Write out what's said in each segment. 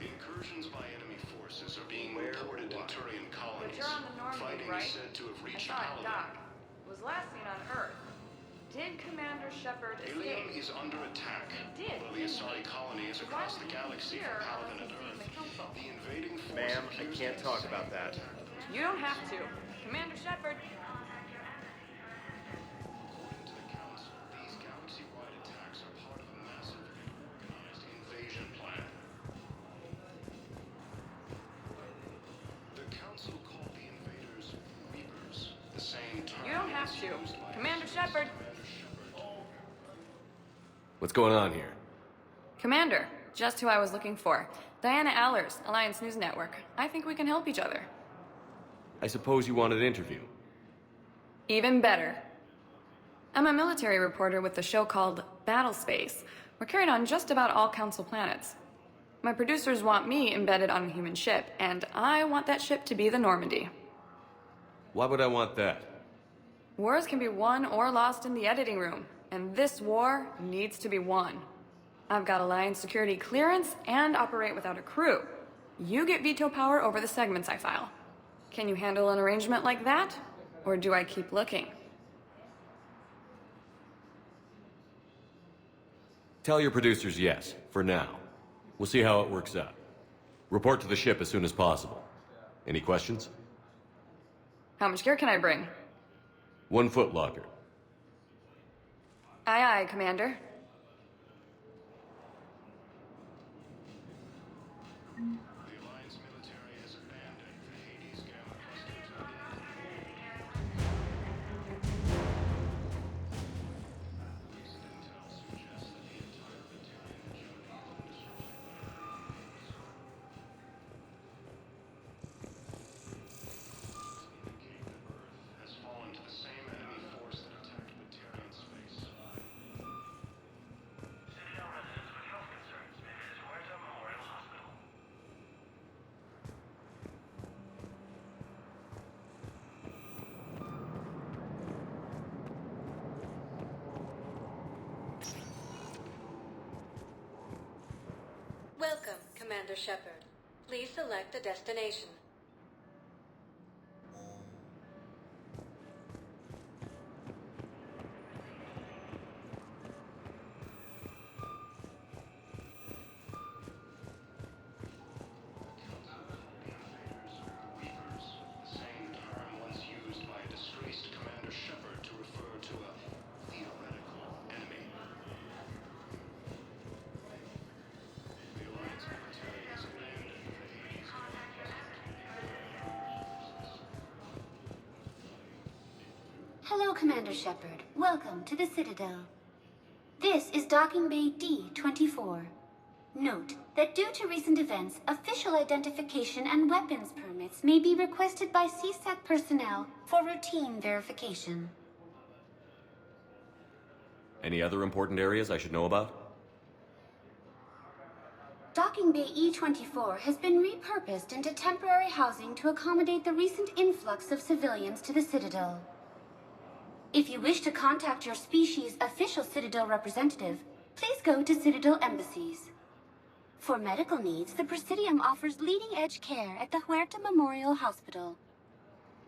Incursions by enemy forces are being reported in Turian colonies. But you're on the Normandy, Fighting right? is said to have reached I thought Paladin. Doc was last seen on Earth. Did Commander Shepard Ilium escape? is under attack. He did. Though the Asari colony is across the galaxy from Paladin and Earth. The invading force Ma'am, I appears can't to talk have about that. You don't have to. Commander Shepard. According to the Council, these galaxy-wide attacks are part of a massive and organized invasion plan. The Council called the invaders Reapers, the same term You don't have as to. used by Commander Shepard. Commander Shepard. What's going on here? Commander, just who I was looking for. Diana Allers, Alliance News Network. I think we can help each other. I suppose you want an interview. Even better. I'm a military reporter with the show called Battle Space. We're carried on just about all Council planets. My producers want me embedded on a human ship, and I want that ship to be the Normandy. Why would I want that? Wars can be won or lost in the editing room, and this war needs to be won. I've got Alliance security clearance and operate without a crew. You get veto power over the segments I file. Can you handle an arrangement like that? Or do I keep looking? Tell your producers yes, for now. We'll see how it works out. Report to the ship as soon as possible. Any questions? How much gear can I bring? 1 foot locker. Aye, aye, Commander. The Alliance military has abandoned the Hades Gamma cluster to recent intel suggests that the entire battalion is indicate that Earth has fallen to the same enemy force that attacked Batarian space. Citadel residents with health concerns may visit Huerta Memorial Hospital. Welcome, Commander Shepard. Please select a destination. Reapers, the same term once used by a disgraced Commander Shepard to refer to a theoretical enemy. The Alliance military has abandoned the Hades Gamma cluster. Hello, Commander Shepard. Welcome to the Citadel. This is Docking Bay D-24. Note that due to recent events, official identification and weapons permits may be requested by CSAC personnel for routine verification. Any other important areas I should know about? Docking Bay E-24 has been repurposed into temporary housing to accommodate the recent influx of civilians to the Citadel. If you wish to contact your species' official Citadel representative, please go to Citadel embassies. For medical needs, the Presidium offers leading-edge care at the Huerta Memorial Hospital.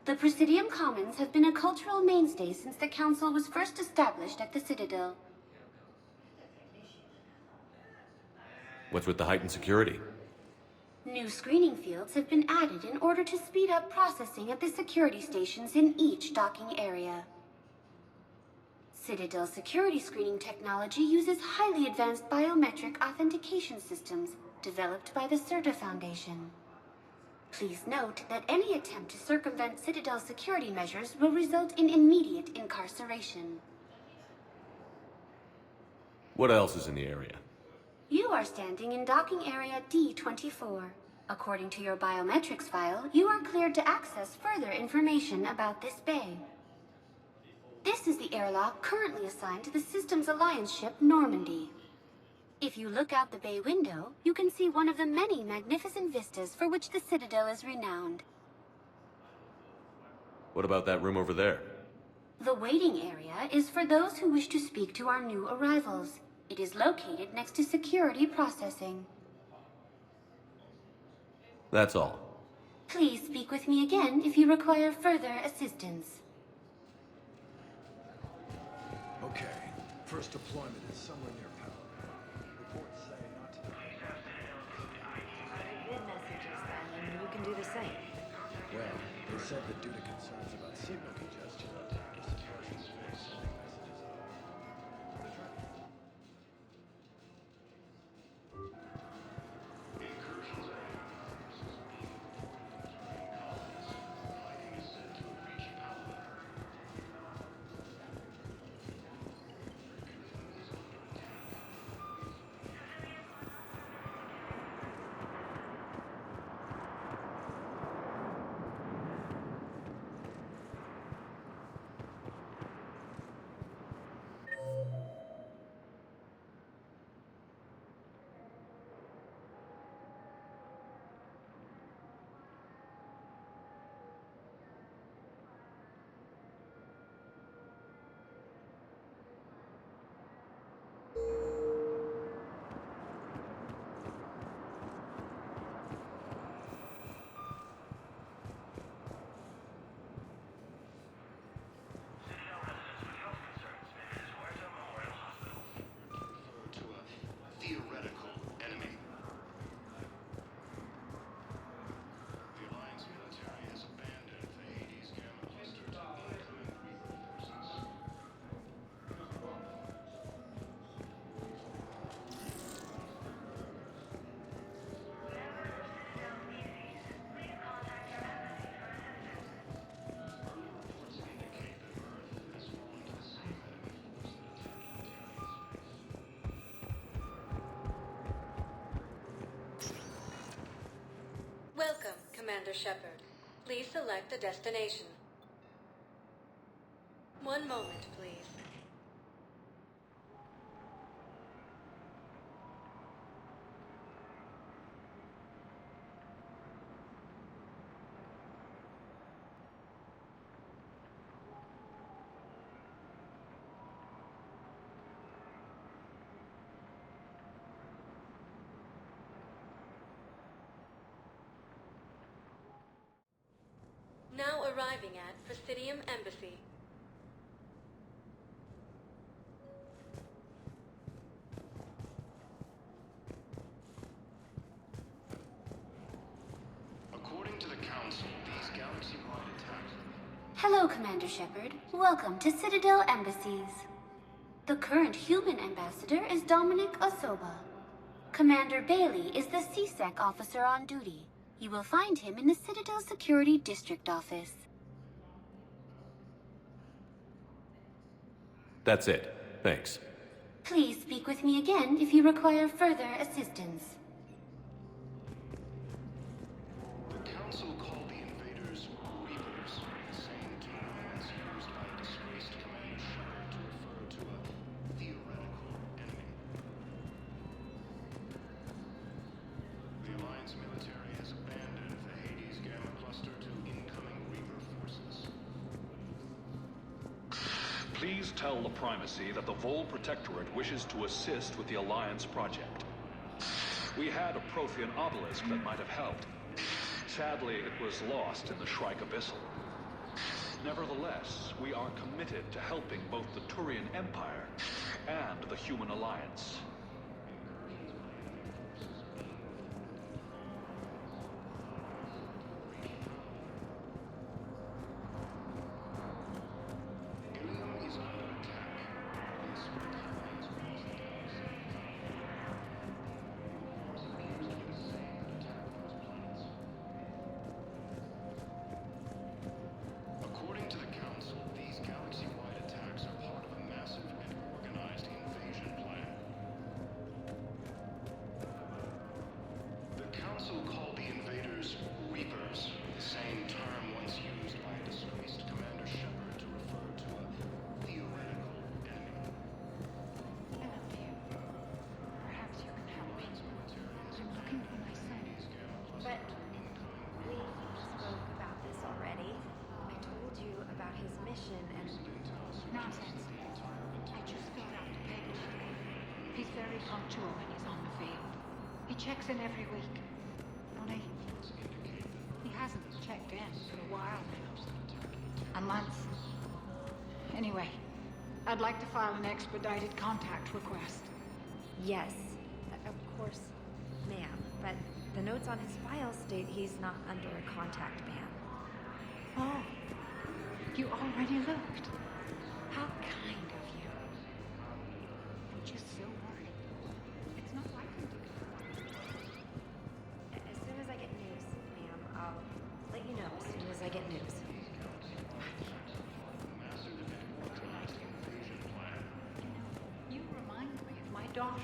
The Presidium Commons has been a cultural mainstay since the Council was first established at the Citadel. What's with the heightened security? New screening fields have been added in order to speed up processing at the security stations in each docking area. Citadel security screening technology uses highly advanced biometric authentication systems developed by the CERTA Foundation. Please note that any attempt to circumvent Citadel security measures will result in immediate incarceration. What else is in the area? You are standing in docking area D24. According to your biometrics file, you are cleared to access further information about this bay. This is the airlock currently assigned to the Systems Alliance ship Normandy. If you look out the bay window, you can see one of the many magnificent vistas for which the Citadel is renowned. What about that room over there? The waiting area is for those who wish to speak to our new arrivals. It is located next to security processing. That's all. Please speak with me again if you require further assistance. Okay, first deployment is somewhere near power. Reports say not to... Vid messages then, and you can do the same. Well, they said that due to concerns about signal congestion, disappearing space sending messages out. Welcome, Commander Shepard. Please select a destination. One moment, please. Now arriving at Presidium Embassy. According to the Council, these galaxy-wide attacks... Hello, Commander Shepard. Welcome to Citadel Embassies. The current human ambassador is Dominic Osoba. Commander Bailey is the CSEC officer on duty. You will find him in the Citadel Security District Office. That's it. Thanks. Please speak with me again if you require further assistance. The Council called the invaders Reapers, the same term as used by disgraced Commander Shepard to refer to a theoretical enemy. The Alliance military has abandoned the Hades Gamma Cluster to incoming Reaper forces. Please tell the Primacy that the Vol Protectorate wishes to assist with the Alliance project. We had a Prothean obelisk that might have helped. Sadly, it was lost in the Shrike Abyssal. Nevertheless, we are committed to helping both the Turian Empire and the Human Alliance. According to the Council, these galaxy-wide attacks are part of a massive and organized invasion plan. The Council called the invaders Reapers, the same term once used by a disgraced Commander Shepard to refer to a theoretical enemy. I love you. Perhaps you can help me. I'm looking for my son. But we spoke about this already. I told you about his mission and... Nonsense. I just got out to Peggy. He's very punctual when he's on the field. He checks in every week. Only he hasn't checked in for a while now. A month. Anyway, I'd like to file an expedited contact request. Yes, of course, ma'am. But the notes on his file state he's not under a contact ban. Oh, you already looked. How kind of you. I'm just so worried. It's not likely to go. As soon as I get news, ma'am, I'll let you know as soon as I get news. You remind me of my daughter.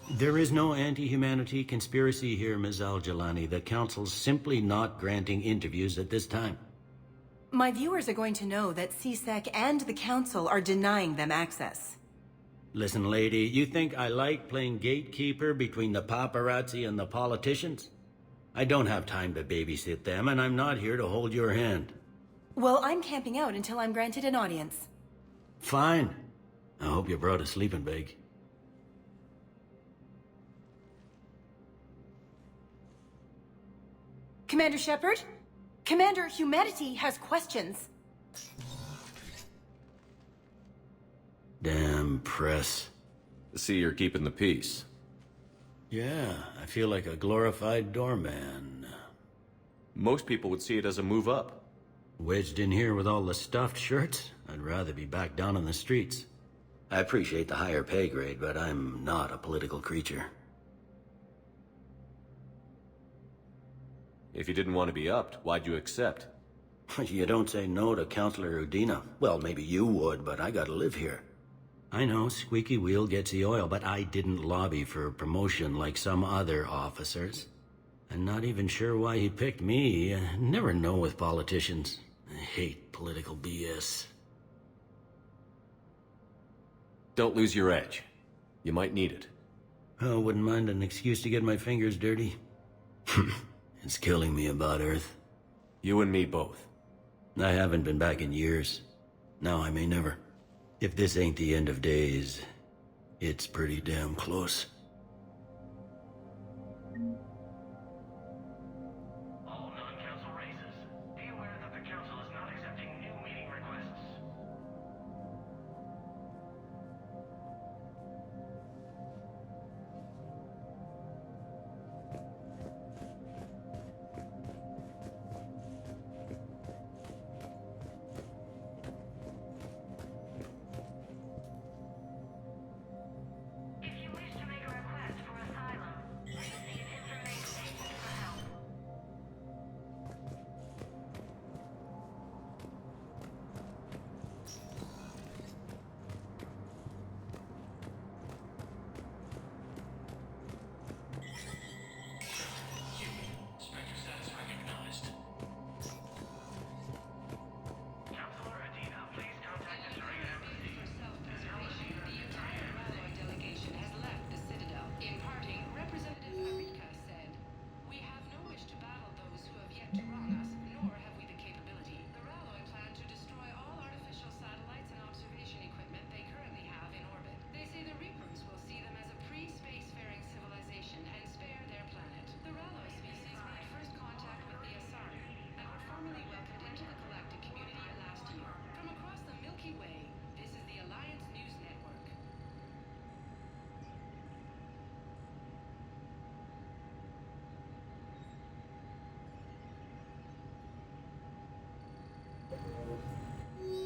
There is no anti-humanity conspiracy here, Ms. Al-Jalani. The Council's simply not granting interviews at this time. My viewers are going to know that CSEC and the Council are denying them access. Listen, lady, you think I like playing gatekeeper between the paparazzi and the politicians? I don't have time to babysit them, and I'm not here to hold your hand. Well, I'm camping out until I'm granted an audience. Fine. I hope you brought a sleeping bag. Commander Shepard? Commander, humanity has questions. Damn press. See, you're keeping the peace. Yeah, I feel like a glorified doorman. Most people would see it as a move up. Wedged in here with all the stuffed shirts? I'd rather be back down on the streets. I appreciate the higher pay grade, but I'm not a political creature. If you didn't want to be upped, why'd you accept? You don't say no to Counselor Udina. Well, maybe you would, but I gotta live here. I know, squeaky wheel gets the oil, but I didn't lobby for promotion like some other officers. I'm not even sure why he picked me. I never know with politicians. I hate political BS. Don't lose your edge. You might need it. Oh, wouldn't mind an excuse to get my fingers dirty. It's killing me about Earth. You and me both. I haven't been back in years. Now I may never. If this ain't the end of days, it's pretty damn close. All non-council races, be aware that the council is not accepting new meeting requests. If you wish to make a If you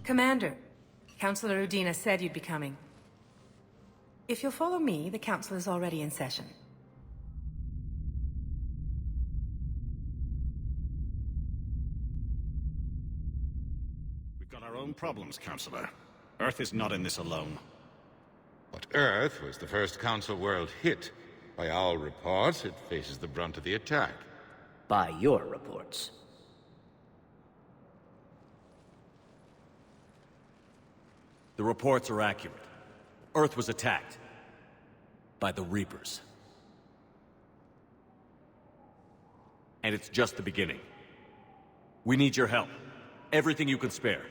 Commander, Councilor Udina said you'd be coming. If you'll follow me, the council is already in session. We've got our own problems, Councilor. Earth is not in this alone. But Earth was the first Council world hit. By all reports, it faces the brunt of the attack. By your reports. The reports are accurate. Earth was attacked. By the Reapers. And it's just the beginning. We need your help. Everything you can spare.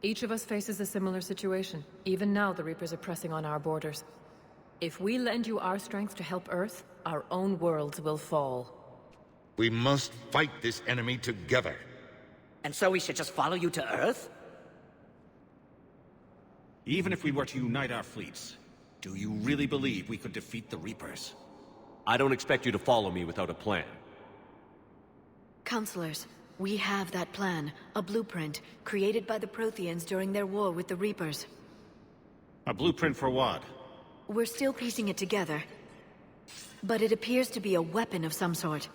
Each of us faces a similar situation. Even now, the Reapers are pressing on our borders. If we lend you our strength to help Earth, our own worlds will fall. We must fight this enemy together. And so we should just follow you to Earth? Even if we were to unite our fleets, do you really believe we could defeat the Reapers? I don't expect you to follow me without a plan. Counselors, we have that plan. A blueprint, created by the Protheans during their war with the Reapers. A blueprint for what? We're still piecing it together. But it appears to be a weapon of some sort.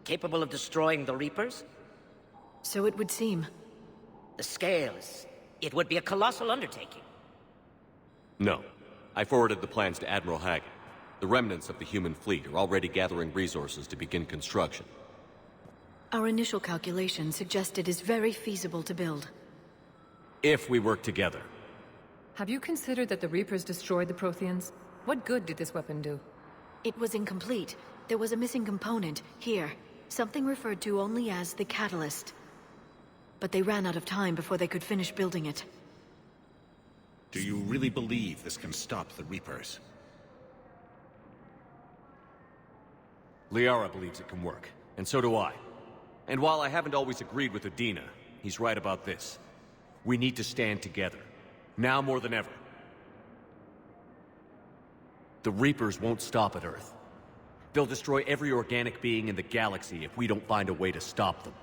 Capable of destroying the Reapers? So it would seem. The scale is... it would be a colossal undertaking. No. I forwarded the plans to Admiral Hagen. The remnants of the human fleet are already gathering resources to begin construction. Our initial calculations suggest it is very feasible to build. If we work together. Have you considered that the Reapers destroyed the Protheans? What good did this weapon do? It was incomplete. There was a missing component, here. Something referred to only as the catalyst. But they ran out of time before they could finish building it. Do you really believe this can stop the Reapers? Liara believes it can work, and so do I. And while I haven't always agreed with Udina, he's right about this. We need to stand together. Now more than ever. The Reapers won't stop at Earth. They'll destroy every organic being in the galaxy if we don't find a way to stop them.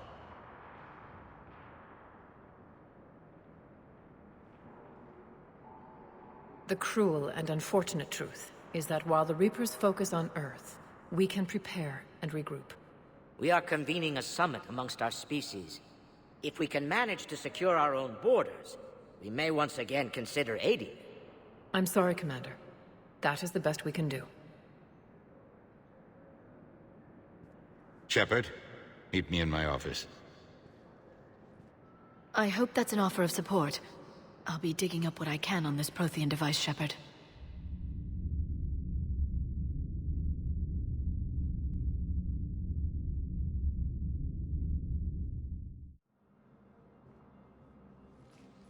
The cruel and unfortunate truth is that while the Reapers focus on Earth, we can prepare and regroup. We are convening a summit amongst our species. If we can manage to secure our own borders, we may once again consider aiding. I'm sorry, Commander. That is the best we can do. Shepard, meet me in my office. I hope that's an offer of support. I'll be digging up what I can on this Prothean device, Shepard.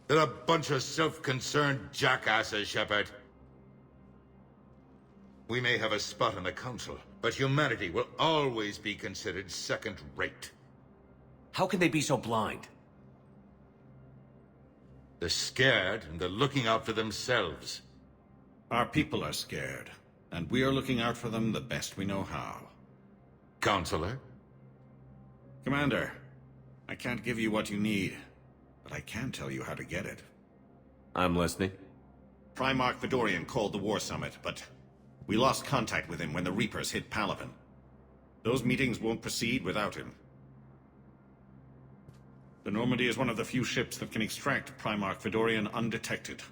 They're a bunch of self-concerned jackasses, Shepard. We may have a spot on the Council, but humanity will always be considered second-rate. How can they be so blind? They're scared, and they're looking out for themselves. Our people are scared, and we are looking out for them the best we know how. Counselor? Commander, I can't give you what you need, but I can tell you how to get it. I'm listening. Primarch Fedorian called the War Summit, but we lost contact with him when the Reapers hit Palaven. Those meetings won't proceed without him. The Normandy is one of the few ships that can extract Primarch Fedorian undetected.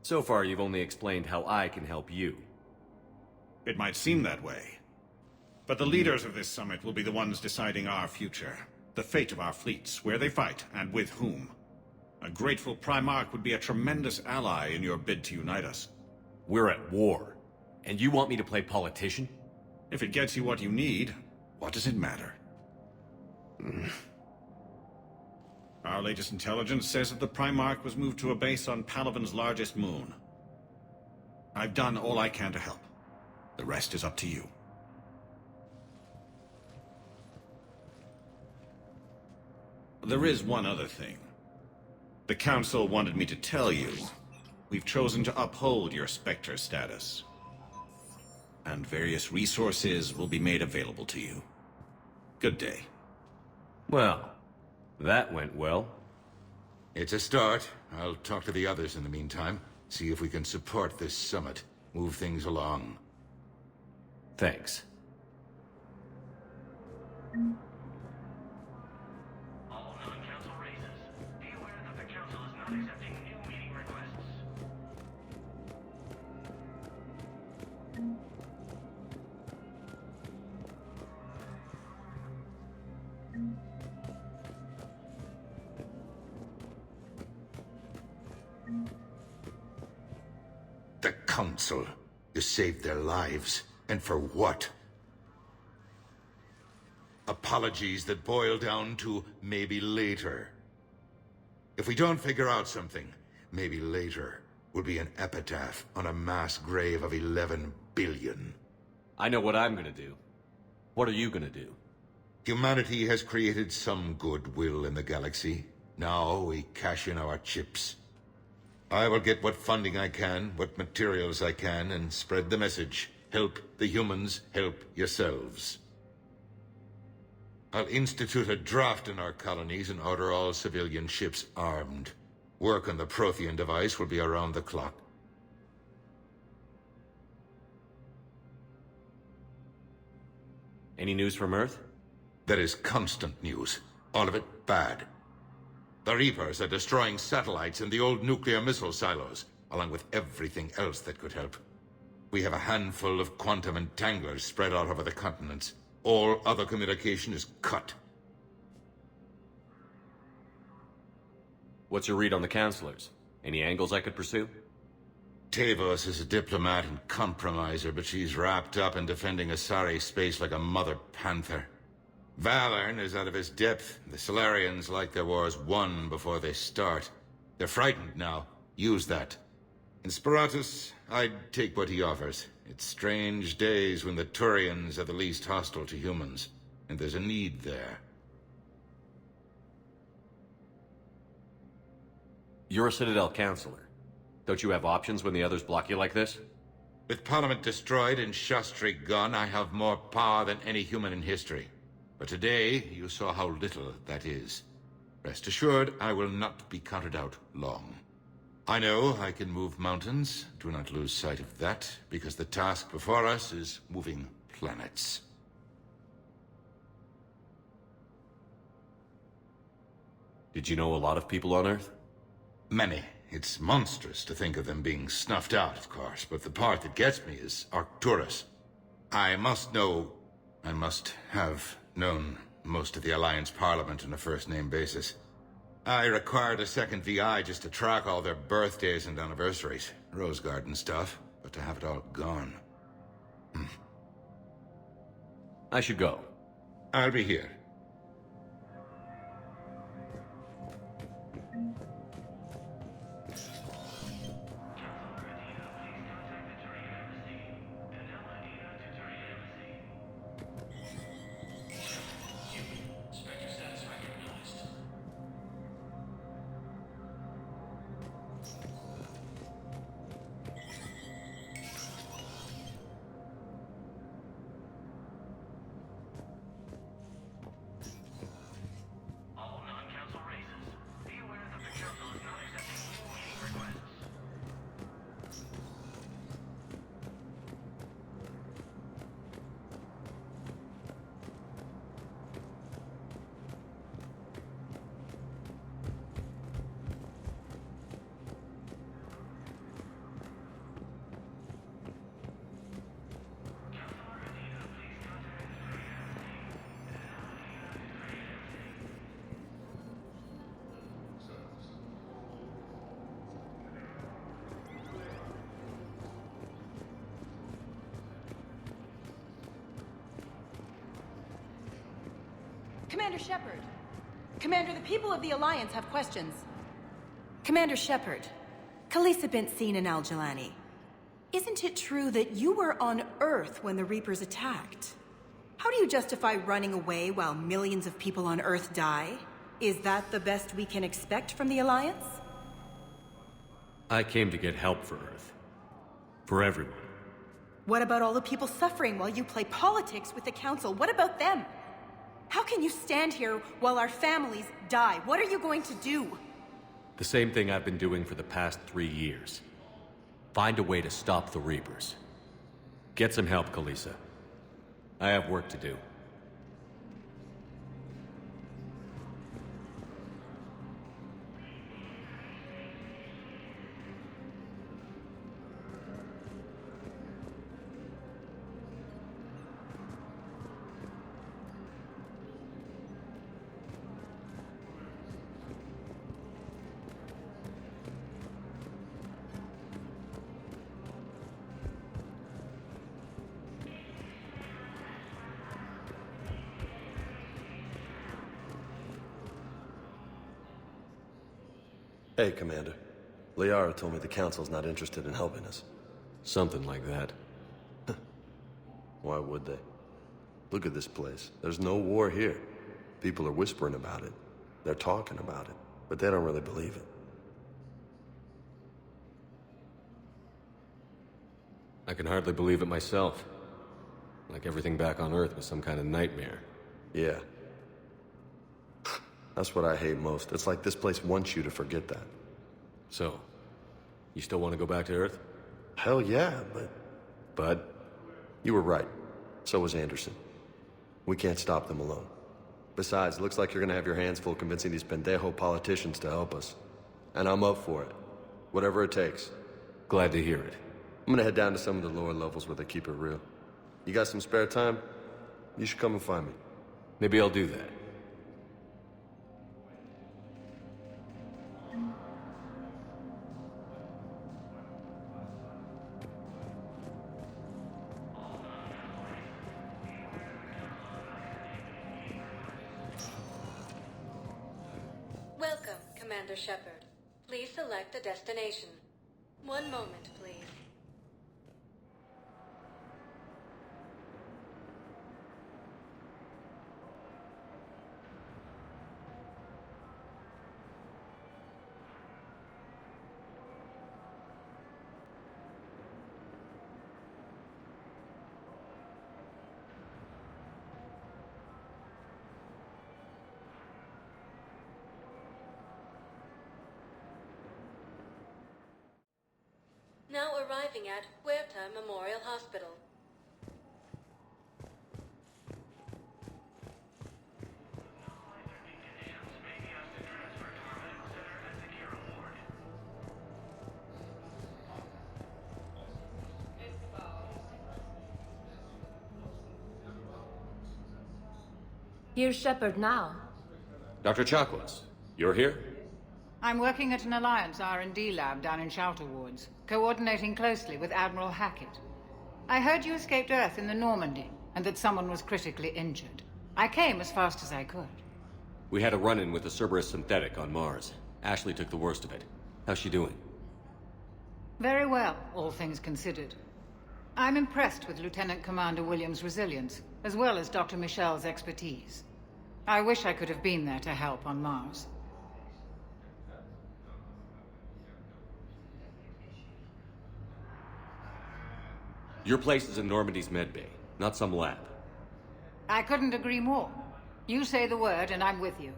So far, you've only explained how I can help you. It might seem that way. But the leaders of this summit will be the ones deciding our future. The fate of our fleets, where they fight, and with whom. A grateful Primarch would be a tremendous ally in your bid to unite us. We're at war. And you want me to play politician? If it gets you what you need, what does it matter? Our latest intelligence says that the Primarch was moved to a base on Palaven's largest moon. I've done all I can to help. The rest is up to you. There is one other thing. The Council wanted me to tell you, we've chosen to uphold your Spectre status. And various resources will be made available to you. Good day. Well, that went well. It's a start. I'll talk to the others in the meantime. See if we can support this summit. Move things along. Thanks. All non-council races, be aware that the council is not accepting new meeting requests. The Council. You saved their lives. And for what? Apologies that boil down to maybe later. If we don't figure out something, maybe later will be an epitaph on a mass grave of 11 billion. I know what I'm gonna do. What are you gonna do? Humanity has created some goodwill in the galaxy. Now we cash in our chips. I will get what funding I can, what materials I can, and spread the message. Help the humans, help yourselves. I'll institute a draft in our colonies and order all civilian ships armed. Work on the Prothean device will be around the clock. Any news from Earth? There is constant news. All of it bad. The Reapers are destroying satellites and the old nuclear missile silos, along with everything else that could help. We have a handful of quantum entanglers spread out over the continents. All other communication is cut. What's your read on the counselors? Any angles I could pursue? Tavos is a diplomat and compromiser, but she's wrapped up in defending Asari space like a mother panther. Valorn is out of his depth. The Solarians like their wars won before they start. They're frightened now. Use that. In Sparatus, I'd take what he offers. It's strange days when the Turians are the least hostile to humans, and there's a need there. You're a Citadel counselor. Don't you have options when the others block you like this? With Parliament destroyed and Shastri gone, I have more power than any human in history. But today, you saw how little that is. Rest assured, I will not be counted out long. I know I can move mountains. Do not lose sight of that, because the task before us is moving planets. Did you know a lot of people on Earth? Many. It's monstrous to think of them being snuffed out, of course, but the part that gets me is Arcturus. I must have known most of the Alliance Parliament on a first-name basis. I required a second VI just to track all their birthdays and anniversaries. Rose Garden stuff, but to have it all gone. I should go. I'll be here. Commander Shepard. Commander, the people of the Alliance have questions. Commander Shepard, Khaleesa bint Sin and Al-Jalani. Isn't it true that you were on Earth when the Reapers attacked? How do you justify running away while millions of people on Earth die? Is that the best we can expect from the Alliance? I came to get help for Earth. For everyone. What about all the people suffering while you play politics with the Council? What about them? How can you stand here while our families die? What are you going to do? The same thing I've been doing for the past 3 years. Find a way to stop the Reapers. Get some help, Kalisa. I have work to do. Hey, Commander. Liara told me the Council's not interested in helping us. Something like that. Why would they? Look at this place. There's no war here. People are whispering about it. They're talking about it, but they don't really believe it. I can hardly believe it myself. Like everything back on Earth was some kind of nightmare. Yeah. That's what I hate most. It's like this place wants you to forget that. So, you still want to go back to Earth? Hell yeah, but... But? You were right. So was Anderson. We can't stop them alone. Besides, it looks like you're gonna have your hands full convincing these pendejo politicians to help us. And I'm up for it. Whatever it takes. Glad to hear it. I'm gonna head down to some of the lower levels where they keep it real. You got some spare time? You should come and find me. Maybe I'll do that. Welcome, Commander Shepard. Please select a destination. One moment, please. Now arriving at Huerta Memorial Hospital. Here's Shepard now. Dr. Chakwas, you're here? I'm working at an Alliance R&D lab down in Shelter Wards, coordinating closely with Admiral Hackett. I heard you escaped Earth in the Normandy, and that someone was critically injured. I came as fast as I could. We had a run-in with the Cerberus synthetic on Mars. Ashley took the worst of it. How's she doing? Very well, all things considered. I'm impressed with Lieutenant Commander Williams' resilience, as well as Dr. Michel's expertise. I wish I could have been there to help on Mars. Your place is in Normandy's medbay, not some lab. I couldn't agree more. You say the word and I'm with you.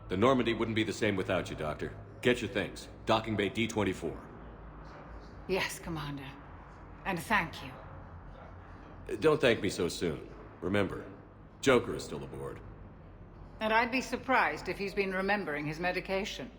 The Normandy wouldn't be the same without you, Doctor. Get your things. Docking Bay D-24. Yes, Commander. And thank you. Don't thank me so soon. Remember, Joker is still aboard. And I'd be surprised if he's been remembering his medication.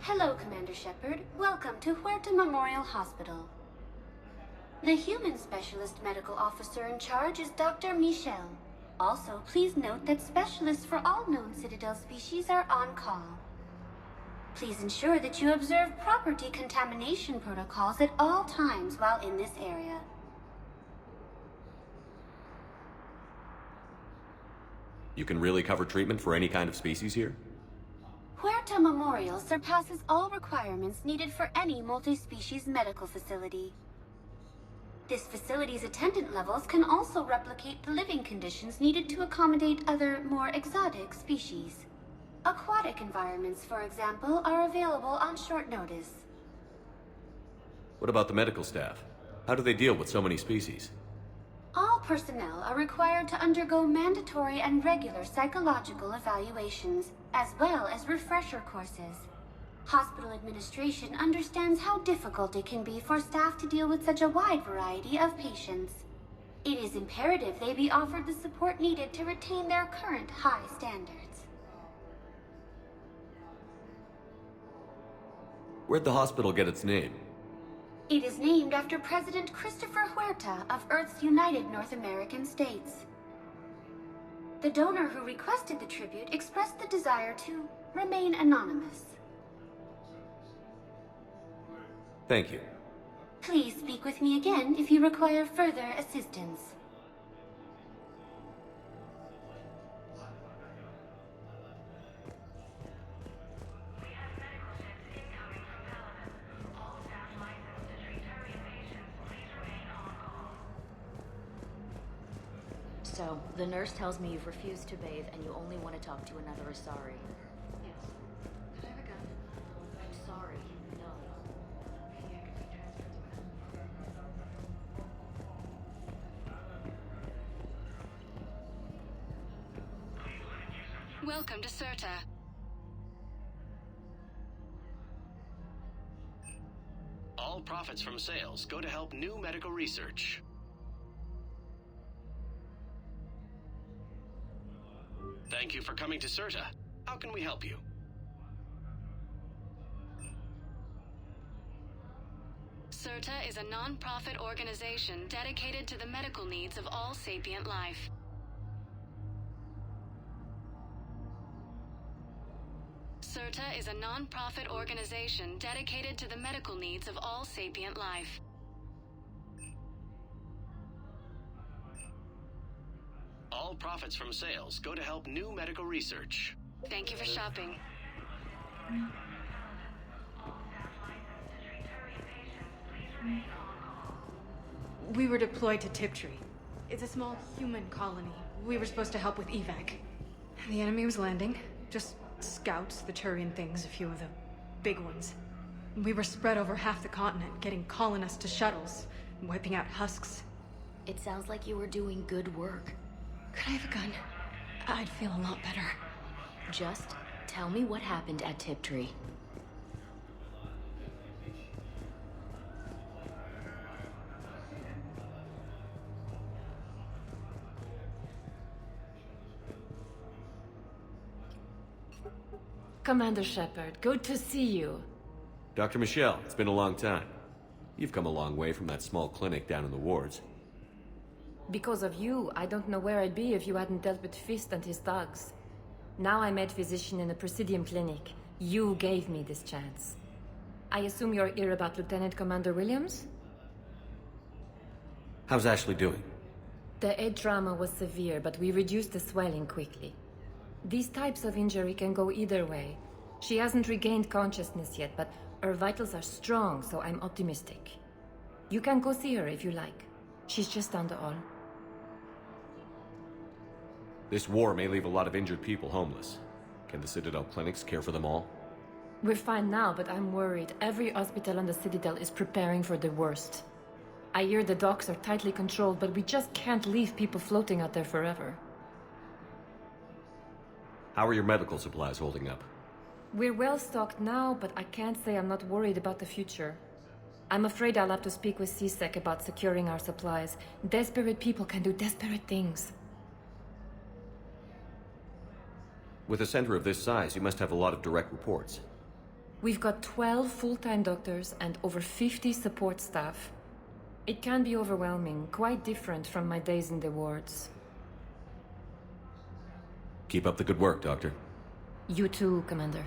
Hello, Commander Shepard. Welcome to Huerta Memorial Hospital. The human specialist medical officer in charge is Dr. Michel. Also, please note that specialists for all known Citadel species are on call. Please ensure that you observe proper decontamination protocols at all times while in this area. You can really cover treatment for any kind of species here? Huerta Memorial surpasses all requirements needed for any multi-species medical facility. This facility's attendant levels can also replicate the living conditions needed to accommodate other, more exotic species. Aquatic environments, for example, are available on short notice. What about the medical staff? How do they deal with so many species? All personnel are required to undergo mandatory and regular psychological evaluations, as well as refresher courses. Hospital administration understands how difficult it can be for staff to deal with such a wide variety of patients. It is imperative they be offered the support needed to retain their current high standards. Where'd the hospital get its name? It is named after President Christopher Huerta of Earth's United North American States. The donor who requested the tribute expressed the desire to remain anonymous. Thank you. Please speak with me again if you require further assistance. So, the nurse tells me you've refused to bathe and you only want to talk to another Asari. Yes. Could I have a gun? I'm sorry, no. Welcome to Serta. All profits from sales go to help new medical research. Thank you for coming to Serta. How can we help you? Serta is a non-profit organization dedicated to the medical needs of all sapient life. Serta is a non-profit organization dedicated to the medical needs of all sapient life. All profits from sales go to help new medical research. Thank you for shopping. We were deployed to Tiptree. It's a small human colony. We were supposed to help with evac. The enemy was landing. Just scouts, the Turian things, a few of the big ones. We were spread over half the continent, getting colonists to shuttles, wiping out husks. It sounds like you were doing good work. Could I have a gun? I'd feel a lot better. Just tell me what happened at Tiptree. Commander Shepard, good to see you. Dr. Michelle, it's been a long time. You've come a long way from that small clinic down in the wards. Because of you, I don't know where I'd be if you hadn't dealt with Fist and his thugs. Now I'm head physician in a Presidium clinic. You gave me this chance. I assume you're here about Lieutenant Commander Williams? How's Ashley doing? The head trauma was severe, but we reduced the swelling quickly. These types of injury can go either way. She hasn't regained consciousness yet, but her vitals are strong, so I'm optimistic. You can go see her if you like. She's just down the hall. This war may leave a lot of injured people homeless. Can the Citadel clinics care for them all? We're fine now, but I'm worried. Every hospital on the Citadel is preparing for the worst. I hear the docks are tightly controlled, but we just can't leave people floating out there forever. How are your medical supplies holding up? We're well stocked now, but I can't say I'm not worried about the future. I'm afraid I'll have to speak with CSEC about securing our supplies. Desperate people can do desperate things. With a center of this size, you must have a lot of direct reports. We've got 12 full-time doctors and over 50 support staff. It can be overwhelming, quite different from my days in the wards. Keep up the good work, Doctor. You too, Commander.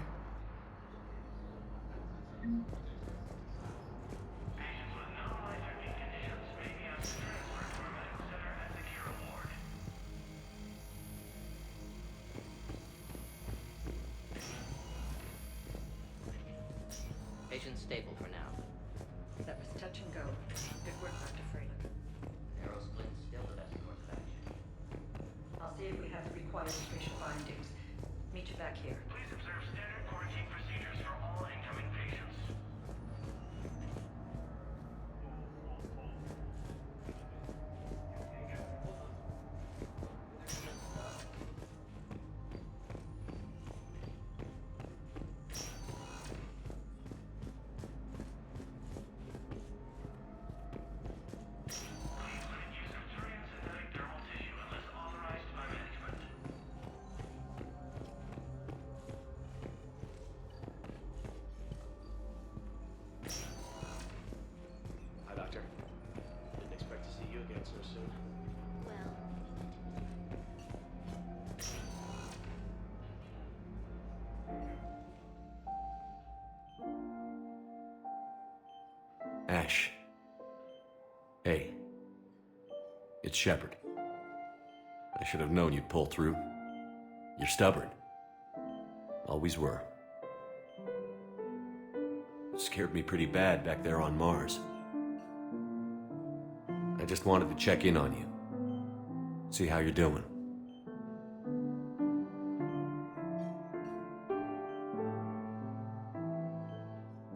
Patient's stable for now. That was touch and go. Good work, Dr. Freeland. required official findings. Meet you back here. Please observe standard quarantine procedures for all incoming patients. Hi, Doctor. Didn't expect to see you again so soon. Ash. Hey. It's Shepard. I should have known you'd pull through. You're stubborn. Always were. Scared me pretty bad back there on Mars. I just wanted to check in on you. See how you're doing.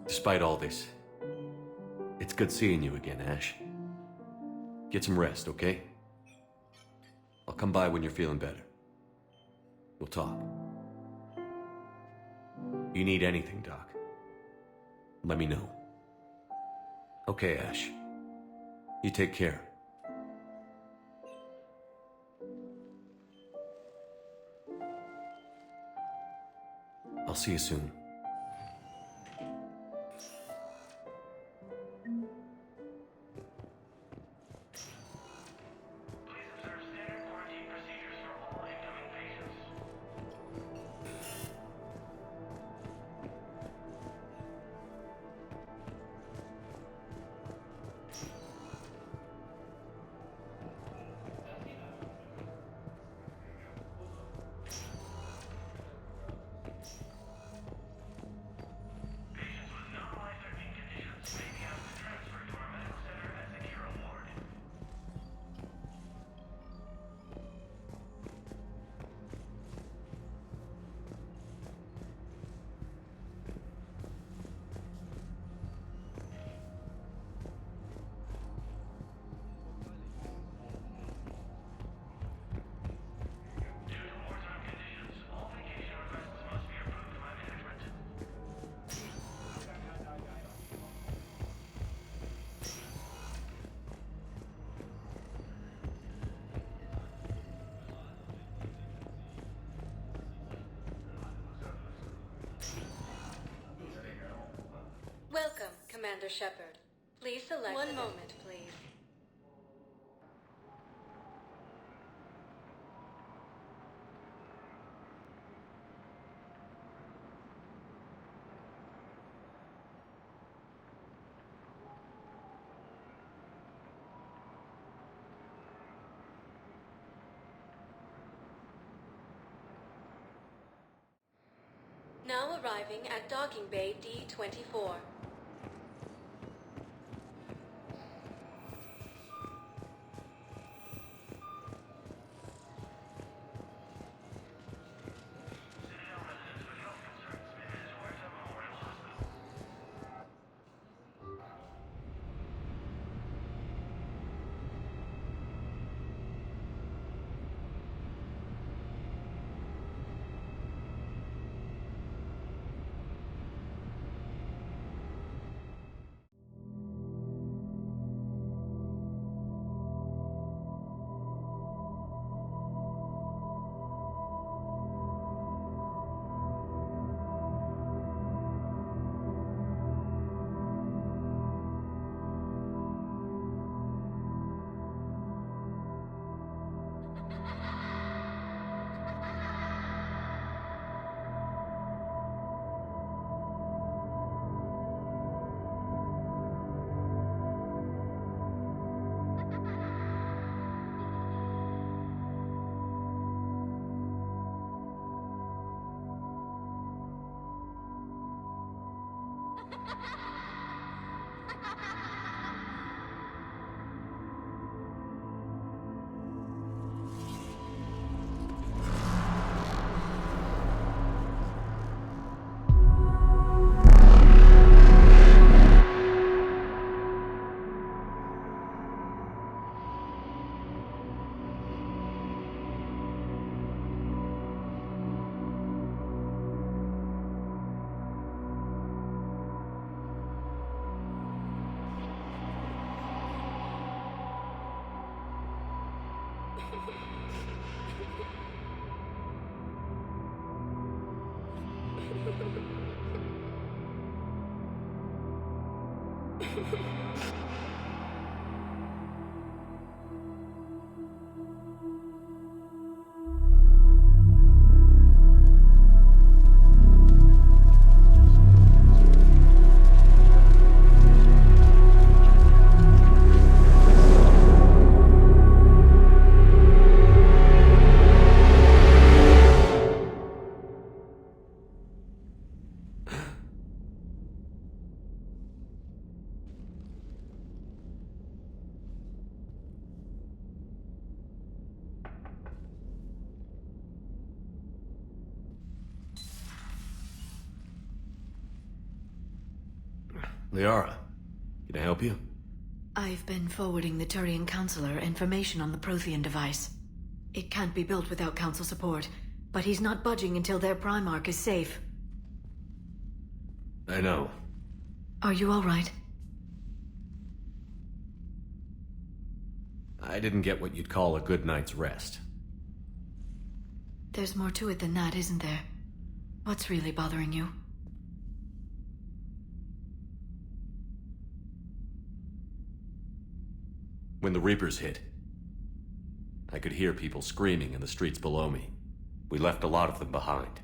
Despite all this, it's good seeing you again, Ash. Get some rest, okay? I'll come by when you're feeling better. We'll talk. You need anything, Doc, let me know. Okay, Ash. You take care. I'll see you soon. Welcome, Commander Shepard. Please select... One moment, please. Now arriving at docking bay D-24. Liara, can I help you? I've been forwarding the Turian Counselor information on the Prothean device. It can't be built without Council support, but he's not budging until their Primarch is safe. I know. Are you all right? I didn't get what you'd call a good night's rest. There's more to it than that, isn't there? What's really bothering you? When the Reapers hit, I could hear people screaming in the streets below me. We left a lot of them behind.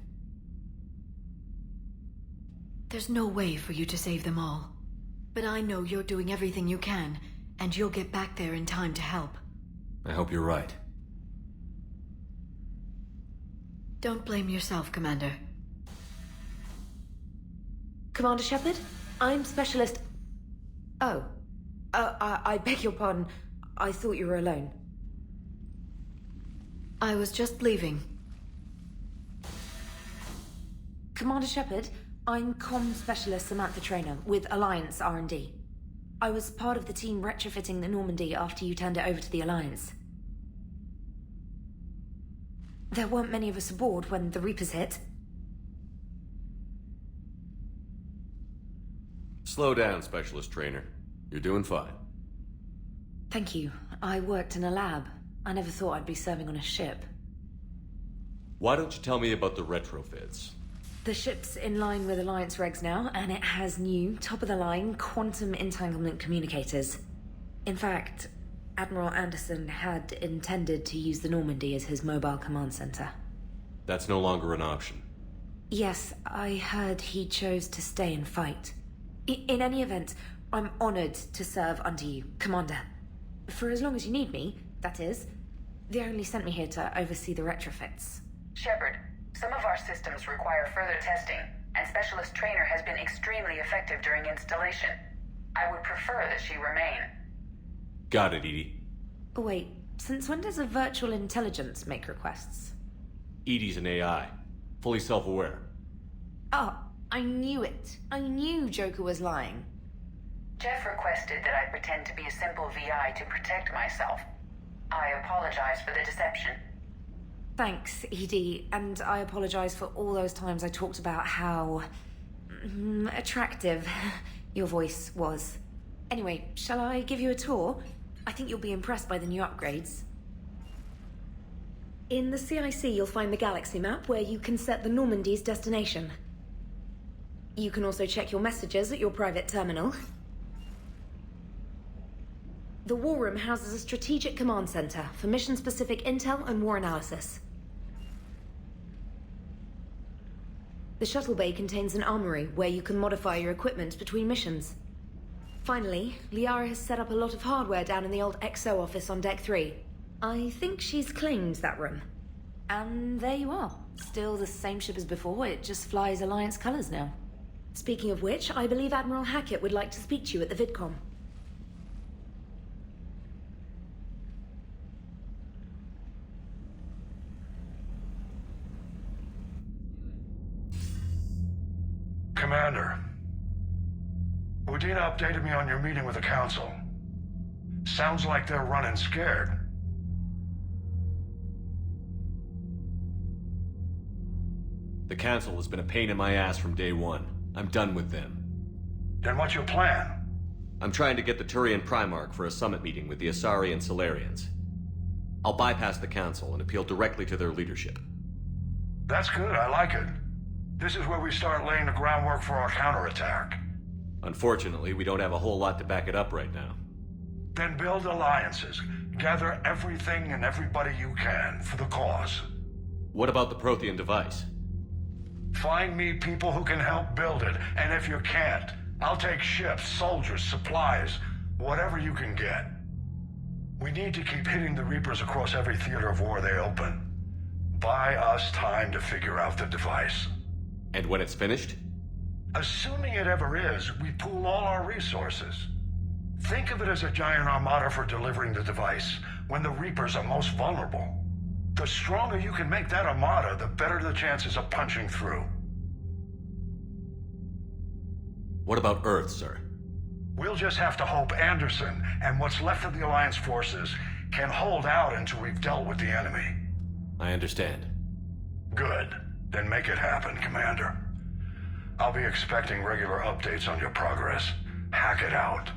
There's no way for you to save them all. But I know you're doing everything you can, and you'll get back there in time to help. I hope you're right. Don't blame yourself, Commander. Commander Shepard, I'm Specialist... Oh. I beg your pardon. I thought you were alone. I was just leaving. Commander Shepard, I'm Comm Specialist Samantha Traynor with Alliance R&D. I was part of the team retrofitting the Normandy after you turned it over to the Alliance. There weren't many of us aboard when the Reapers hit. Slow down, Specialist Trainer. You're doing fine. Thank you. I worked in a lab. I never thought I'd be serving on a ship. Why don't you tell me about the retrofits? The ship's in line with Alliance regs now, and it has new, top-of-the-line, quantum entanglement communicators. In fact, Admiral Anderson had intended to use the Normandy as his mobile command center. That's no longer an option. Yes, I heard he chose to stay and fight. In any event, I'm honored to serve under you, Commander. For as long as you need me, that is. They only sent me here to oversee the retrofits. Shepard, some of our systems require further testing, and Specialist Trainer has been extremely effective during installation. I would prefer that she remain. Got it, Edie. Wait, since when does a virtual intelligence make requests? Edie's an AI, fully self-aware. Oh, I knew it. I knew Joker was lying. Jeff requested that I pretend to be a simple VI to protect myself. I apologize for the deception. Thanks, Edie, and I apologize for all those times I talked about how... attractive your voice was. Anyway, shall I give you a tour? I think you'll be impressed by the new upgrades. In the CIC, you'll find the galaxy map where you can set the Normandy's destination. You can also check your messages at your private terminal. The War Room houses a strategic command center for mission-specific intel and war analysis. The shuttle bay contains an armory where you can modify your equipment between missions. Finally, Liara has set up a lot of hardware down in the old XO office on Deck 3. I think she's claimed that room. And there you are. Still the same ship as before, it just flies Alliance colors now. Speaking of which, I believe Admiral Hackett would like to speak to you at the VidCom. Commander, Udina updated me on your meeting with the Council. Sounds like they're running scared. The Council has been a pain in my ass from day one. I'm done with them. Then what's your plan? I'm trying to get the Turian Primarch for a summit meeting with the Asari and Solarians. I'll bypass the Council and appeal directly to their leadership. That's good, I like it. This is where we start laying the groundwork for our counterattack. Unfortunately, we don't have a whole lot to back it up right now. Then build alliances. Gather everything and everybody you can for the cause. What about the Prothean device? Find me people who can help build it, and if you can't, I'll take ships, soldiers, supplies, whatever you can get. We need to keep hitting the Reapers across every theater of war they open. Buy us time to figure out the device. And when it's finished? Assuming it ever is, we pool all our resources. Think of it as a giant armada for delivering the device, when the Reapers are most vulnerable. The stronger you can make that armada, the better the chances of punching through. What about Earth, sir? We'll just have to hope Anderson and what's left of the Alliance forces can hold out until we've dealt with the enemy. I understand. Good. Then make it happen, Commander. I'll be expecting regular updates on your progress. Hack it out.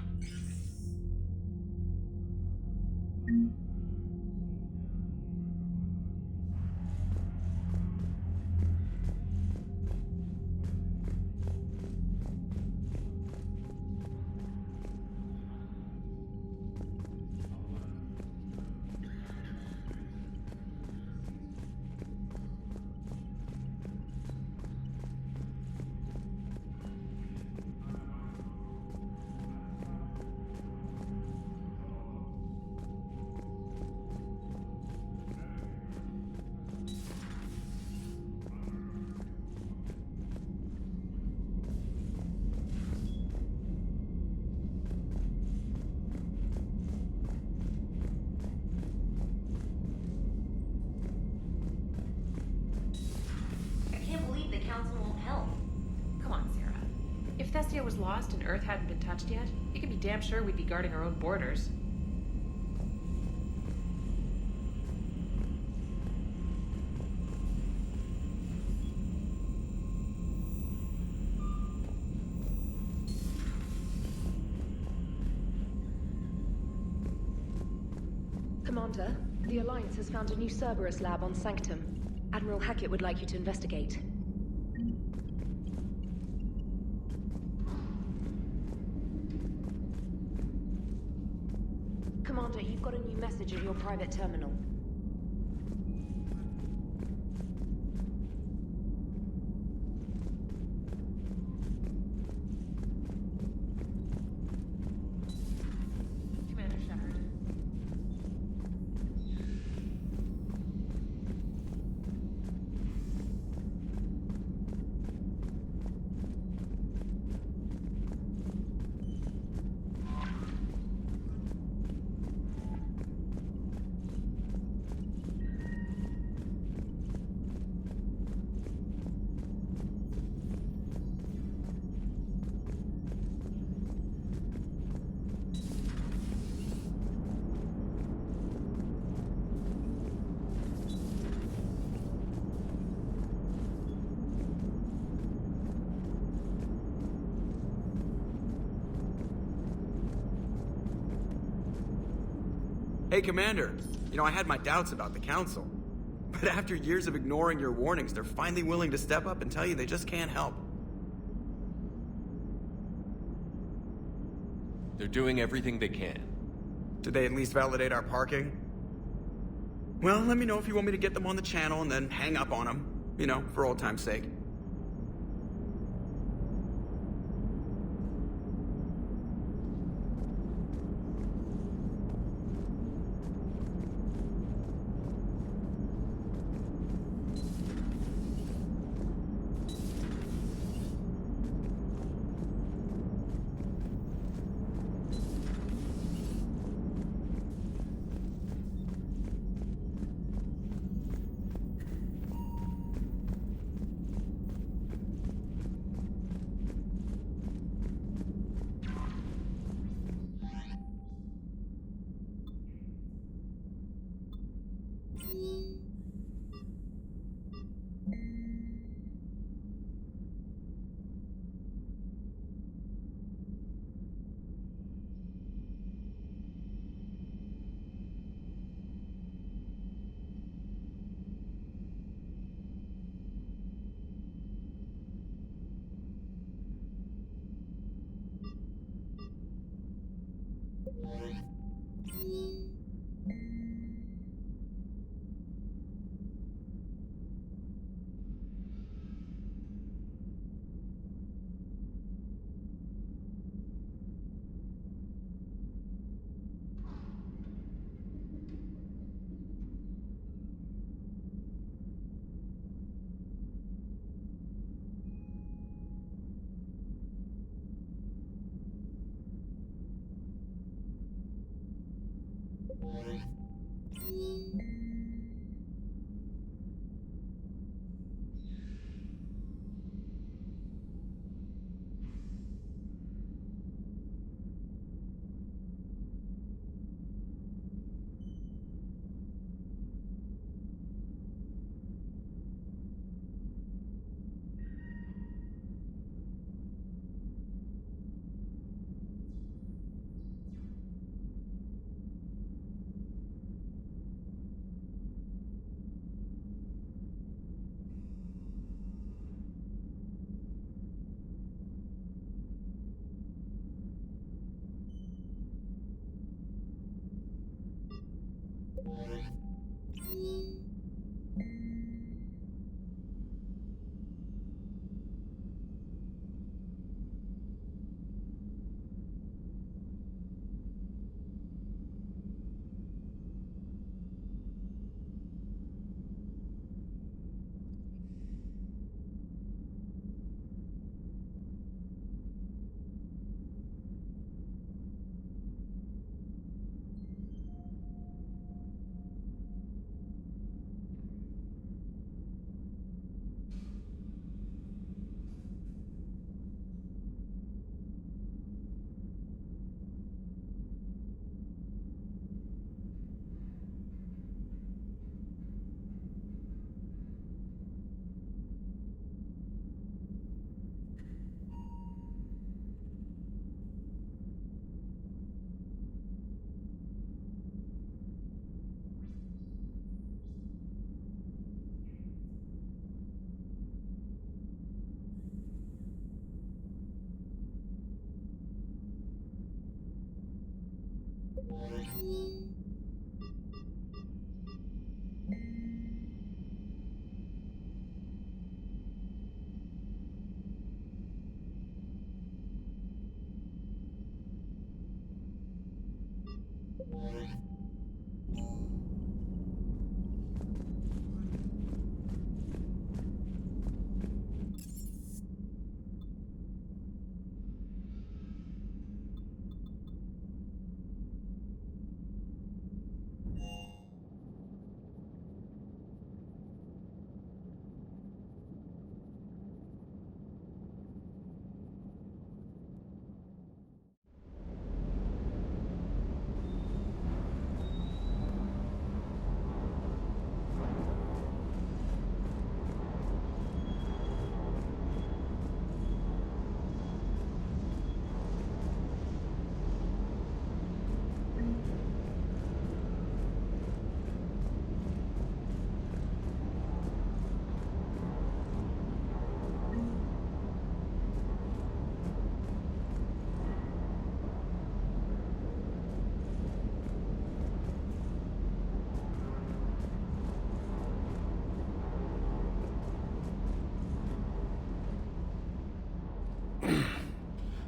If Thestia was lost and Earth hadn't been touched yet, you can be damn sure we'd be guarding our own borders. Commander, the Alliance has found a new Cerberus lab on Sanctum. Admiral Hackett would like you to investigate. Commander, you've got a new message in your private terminal. Commander Shepard. Hey, Commander. You know, I had my doubts about the Council. But after years of ignoring your warnings, they're finally willing to step up and tell you they just can't help. They're doing everything they can. Did they at least validate our parking? Well, let me know if you want me to get them on the channel and then hang up on them. You know, for old time's sake.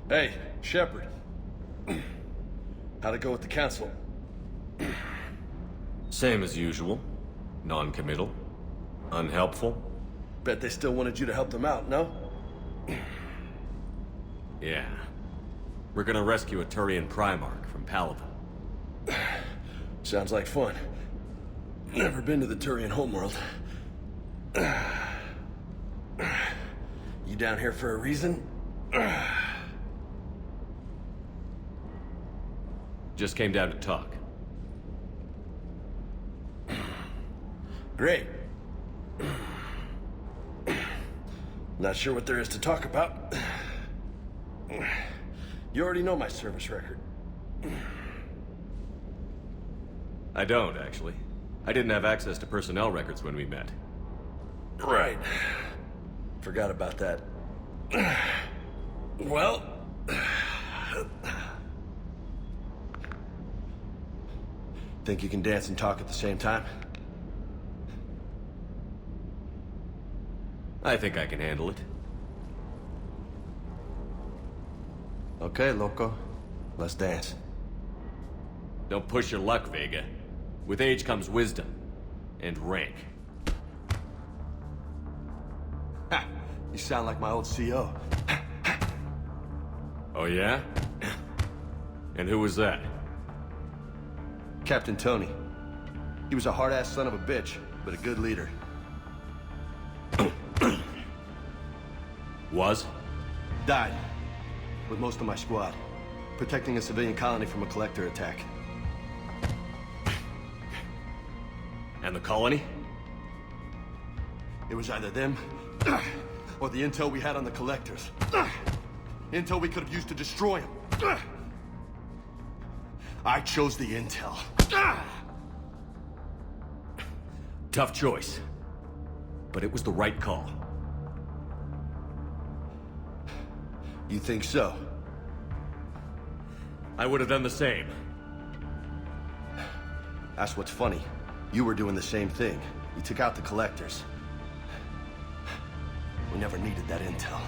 Hey, Shepard. How'd it go with the council? Same as usual. Non-committal. Unhelpful. Bet they still wanted you to help them out, no? Yeah. We're gonna rescue a Turian Primarch from Paladin. Sounds like fun. Never been to the Turian homeworld. You down here for a reason? Just came down to talk. Great. Not sure what there is to talk about. You already know my service record. I don't, actually. I didn't have access to personnel records when we met. Right. Forgot about that. Well... Think you can dance and talk at the same time? I think I can handle it. Okay, loco. Let's dance. Don't push your luck, Vega. With age comes wisdom. And rank. Ha! You sound like my old CO. Oh yeah? And who was that? Captain Tony. He was a hard-ass son of a bitch, but a good leader. Was? Died. With most of my squad. Protecting a civilian colony from a collector attack. And the colony? It was either them, or the intel we had on the collectors. Intel we could have used to destroy them. I chose the intel. Tough choice. But it was the right call. You think so? I would have done the same. That's what's funny. You were doing the same thing. You took out the collectors. We never needed that intel.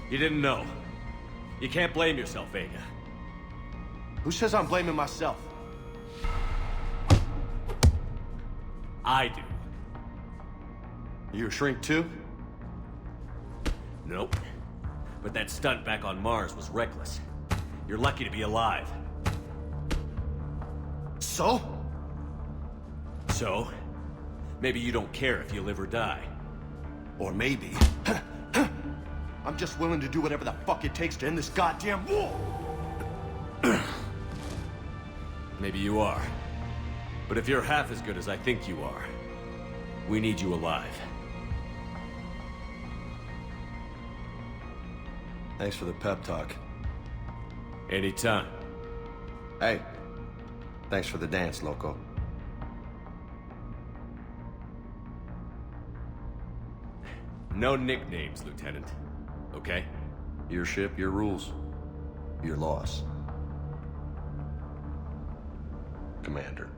You didn't know. You can't blame yourself, Vega. Who says I'm blaming myself? I do. You a shrink too? Nope. But that stunt back on Mars was reckless. You're lucky to be alive. So? So? Maybe you don't care if you live or die. Or maybe... I'm just willing to do whatever the fuck it takes to end this goddamn war! Maybe you are. But if you're half as good as I think you are, we need you alive. Thanks for the pep talk. Anytime. Hey, thanks for the dance, loco. No nicknames, Lieutenant. Okay? Your ship, your rules. Your loss. Commander.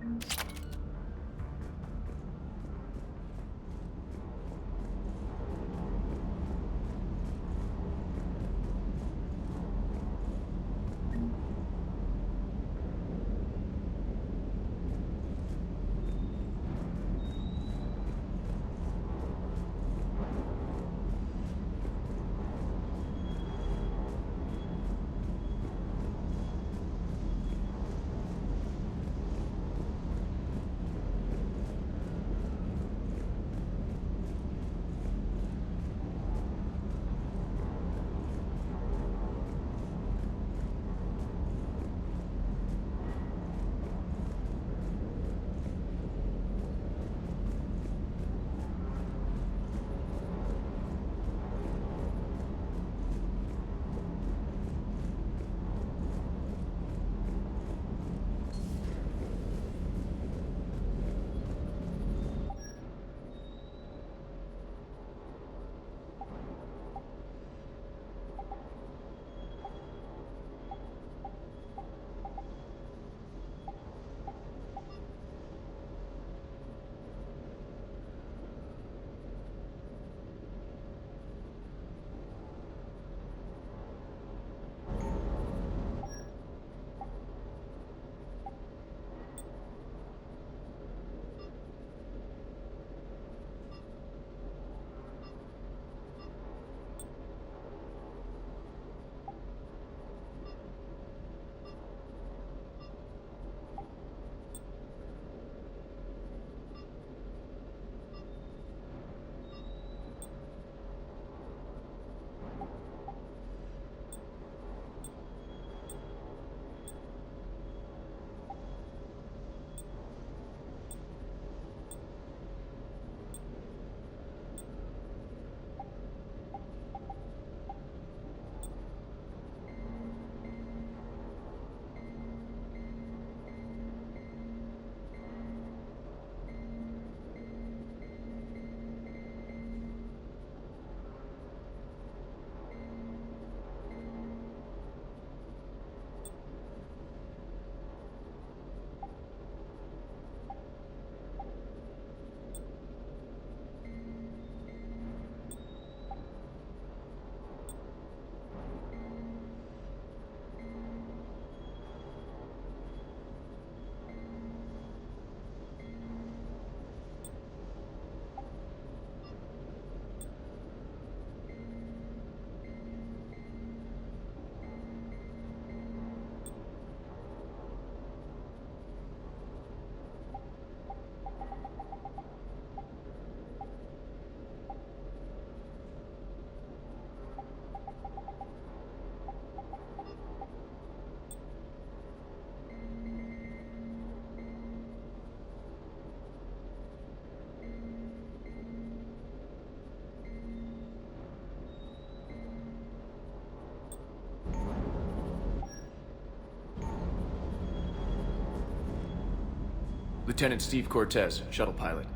Lieutenant Steve Cortez, shuttle pilot.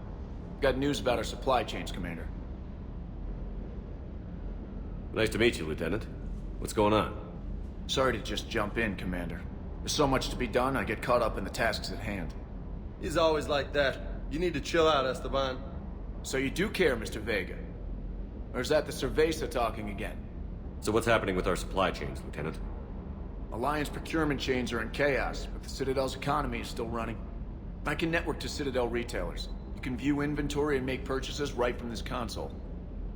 Got news about our supply chains, Commander. Nice to meet you, Lieutenant. What's going on? Sorry to just jump in, Commander. There's so much to be done, I get caught up in the tasks at hand. He's always like that. You need to chill out, Esteban. So you do care, Mr. Vega? Or is that the Cerveza talking again? So what's happening with our supply chains, Lieutenant? Alliance procurement chains are in chaos, but the Citadel's economy is still running. I can network to Citadel retailers. You can view inventory and make purchases right from this console.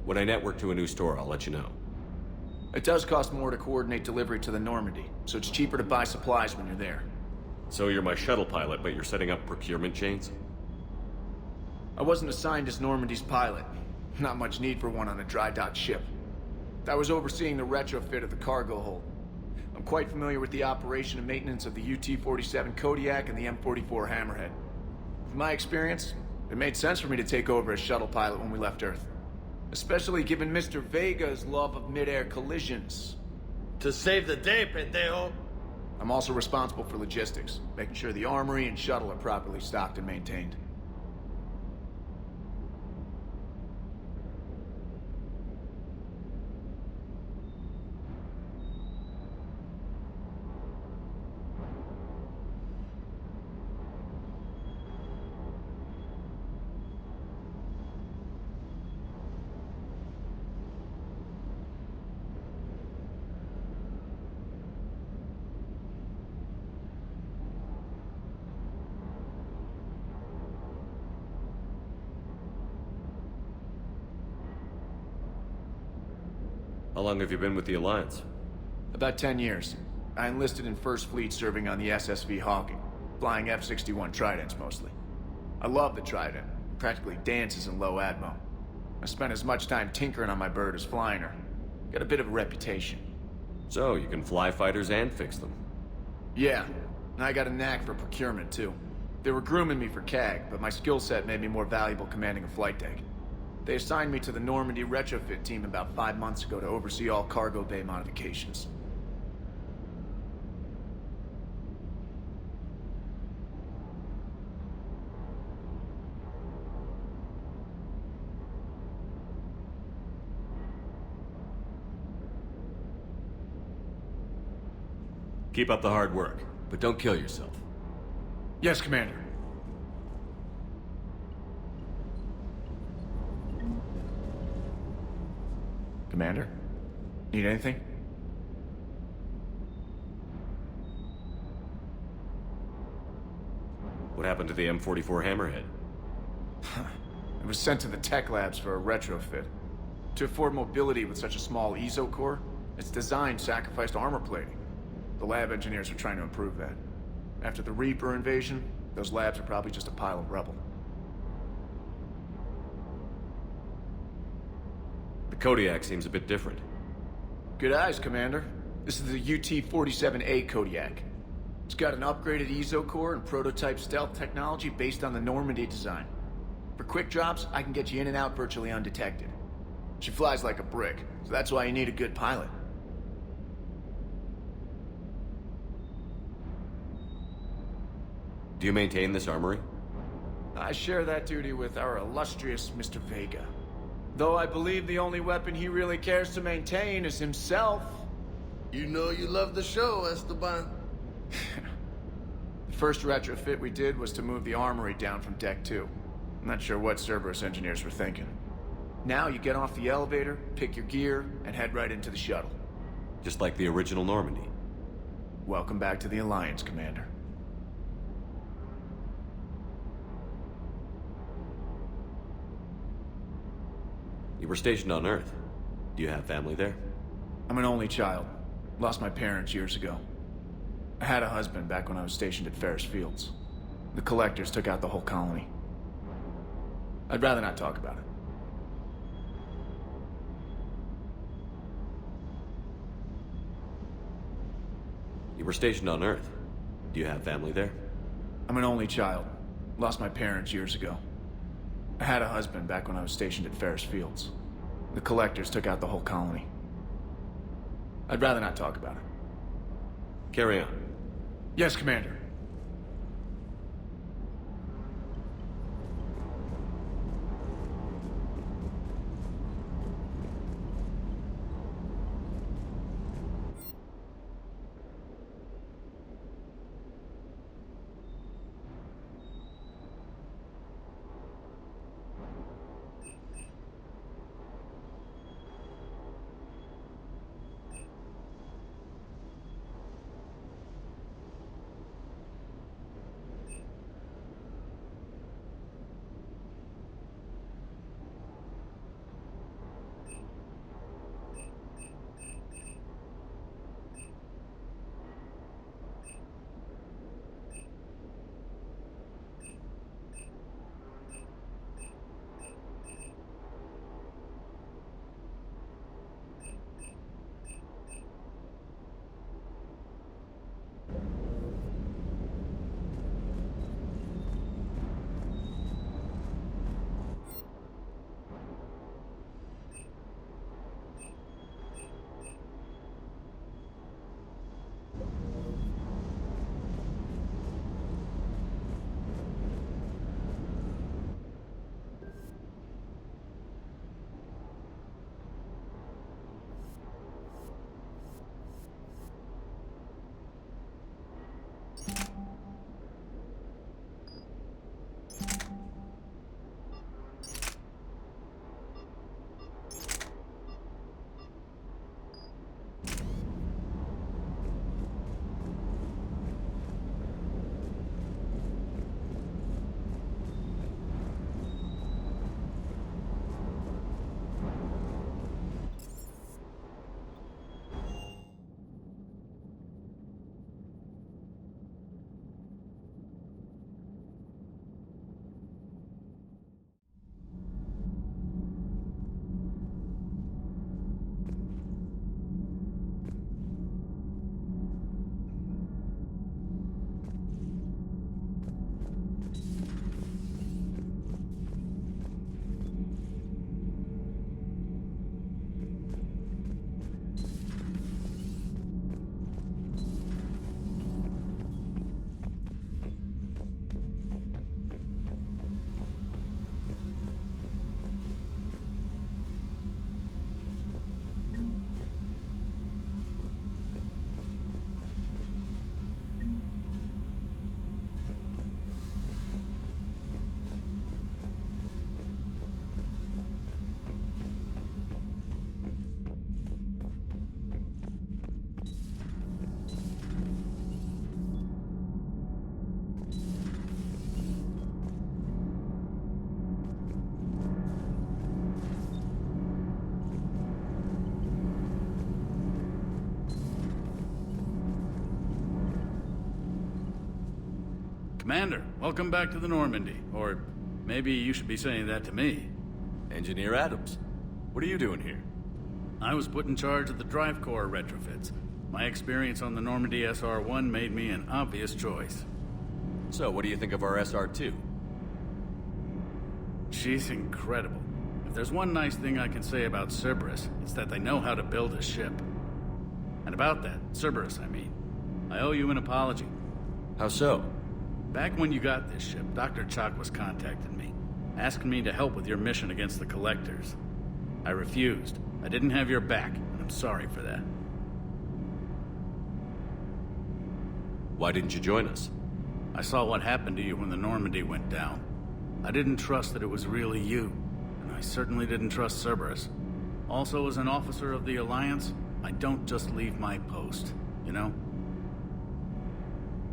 When I network to a new store, I'll let you know. It does cost more to coordinate delivery to the Normandy, so it's cheaper to buy supplies when you're there. So you're my shuttle pilot, but you're setting up procurement chains? I wasn't assigned as Normandy's pilot. Not much need for one on a dry dock ship. I was overseeing the retrofit of the cargo hold. I'm quite familiar with the operation and maintenance of the UT-47 Kodiak and the M44 Hammerhead. From my experience, it made sense for me to take over as shuttle pilot when we left Earth. Especially given Mr. Vega's love of mid-air collisions. To save the day, pendejo! I'm also responsible for logistics, making sure the armory and shuttle are properly stocked and maintained. How long have you been with the Alliance? About 10 years. I enlisted in First Fleet serving on the SSV Hawking, flying F-61 Tridents mostly. I love the Trident. It practically dances in low atmo. I spent as much time tinkering on my bird as flying her. Got a bit of a reputation. So, you can fly fighters and fix them. Yeah, and I got a knack for procurement too. They were grooming me for CAG, but my skill set made me more valuable commanding a flight deck. They assigned me to the Normandy retrofit team about 5 months ago to oversee all cargo bay modifications. Keep up the hard work, but don't kill yourself. Yes, Commander. Commander? Need anything? What happened to the M44 Hammerhead? It was sent to the tech labs for a retrofit. To afford mobility with such a small ESO core, its design sacrificed armor plating. The lab engineers are trying to improve that. After the Reaper invasion, those labs are probably just a pile of rubble. The Kodiak seems a bit different. Good eyes, Commander. This is the UT-47A Kodiak. It's got an upgraded ESO core and prototype stealth technology based on the Normandy design. For quick drops, I can get you in and out virtually undetected. She flies like a brick, so that's why you need a good pilot. Do you maintain this armory? I share that duty with our illustrious Mr. Vega. Though I believe the only weapon he really cares to maintain is himself. You know you love the show, Esteban. The first retrofit we did was to move the armory down from Deck 2. I'm not sure what Cerberus engineers were thinking. Now you get off the elevator, pick your gear, and head right into the shuttle. Just like the original Normandy. Welcome back to the Alliance, Commander. You were stationed on Earth. Do you have family there? I'm an only child. Lost my parents years ago. I had a husband back when I was stationed at Ferris Fields. The collectors took out the whole colony. I'd rather not talk about it. You were stationed on Earth. Do you have family there? I'm an only child. Lost my parents years ago. I had a husband back when I was stationed at Ferris Fields. The collectors took out the whole colony. I'd rather not talk about it. Carry on. Yes, Commander. Commander, welcome back to the Normandy. Or maybe you should be saying that to me. Engineer Adams, what are you doing here? I was put in charge of the drive core retrofits. My experience on the Normandy SR-1 made me an obvious choice. So, what do you think of our SR-2? She's incredible. If there's one nice thing I can say about Cerberus, it's that they know how to build a ship. And about that, Cerberus, I mean, I owe you an apology. How so? Back when you got this ship, Dr. Chalk was contacting me, asking me to help with your mission against the Collectors. I refused. I didn't have your back, and I'm sorry for that. Why didn't you join us? I saw what happened to you when the Normandy went down. I didn't trust that it was really you, and I certainly didn't trust Cerberus. Also, as an officer of the Alliance, I don't just leave my post, you know?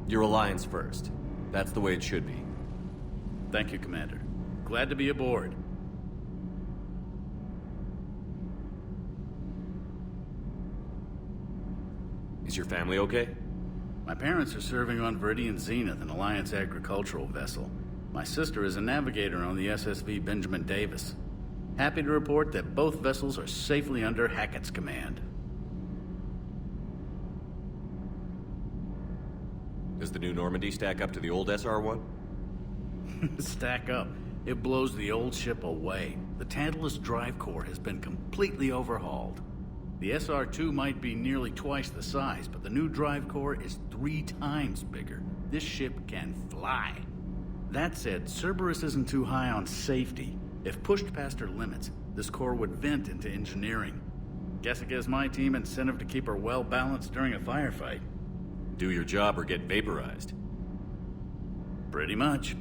Your Alliance first. That's the way it should be. Thank you, Commander. Glad to be aboard. Is your family okay? My parents are serving on Viridian Zenith, an Alliance agricultural vessel. My sister is a navigator on the SSV Benjamin Davis. Happy to report that both vessels are safely under Hackett's command. Does the new Normandy stack up to the old SR-1? Stack up. It blows the old ship away. The Tantalus drive core has been completely overhauled. The SR-2 might be nearly twice the size, but the new drive core is 3 times bigger. This ship can fly. That said, Cerberus isn't too high on safety. If pushed past her limits, this core would vent into engineering. Guess it gives my team incentive to keep her well balanced during a firefight. Do your job or get vaporized. Pretty much.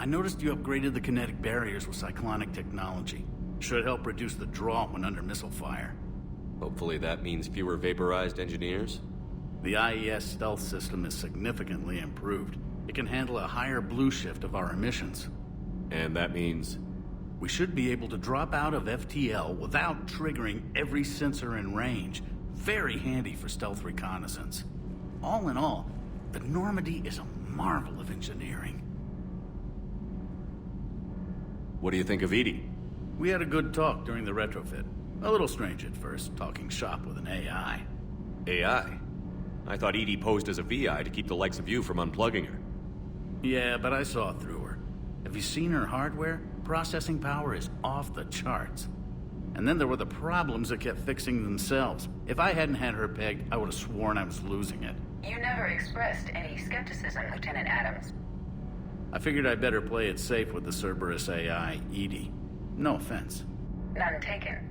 I noticed you upgraded the kinetic barriers with cyclonic technology. Should help reduce the draw when under missile fire. Hopefully that means fewer vaporized engineers? The IES stealth system is significantly improved. It can handle a higher blue shift of our emissions. And that means? We should be able to drop out of FTL without triggering every sensor in range. Very handy for stealth reconnaissance. All in all, the Normandy is a marvel of engineering. What do you think of Edie? We had a good talk during the retrofit. A little strange at first, talking shop with an AI. AI? I thought Edie posed as a VI to keep the likes of you from unplugging her. Yeah, but I saw through her. Have you seen her hardware? Processing power is off the charts. And then there were the problems that kept fixing themselves. If I hadn't had her pegged, I would have sworn I was losing it. You never expressed any skepticism, Lieutenant Adams. I figured I'd better play it safe with the Cerberus AI, Edie. No offense. None taken.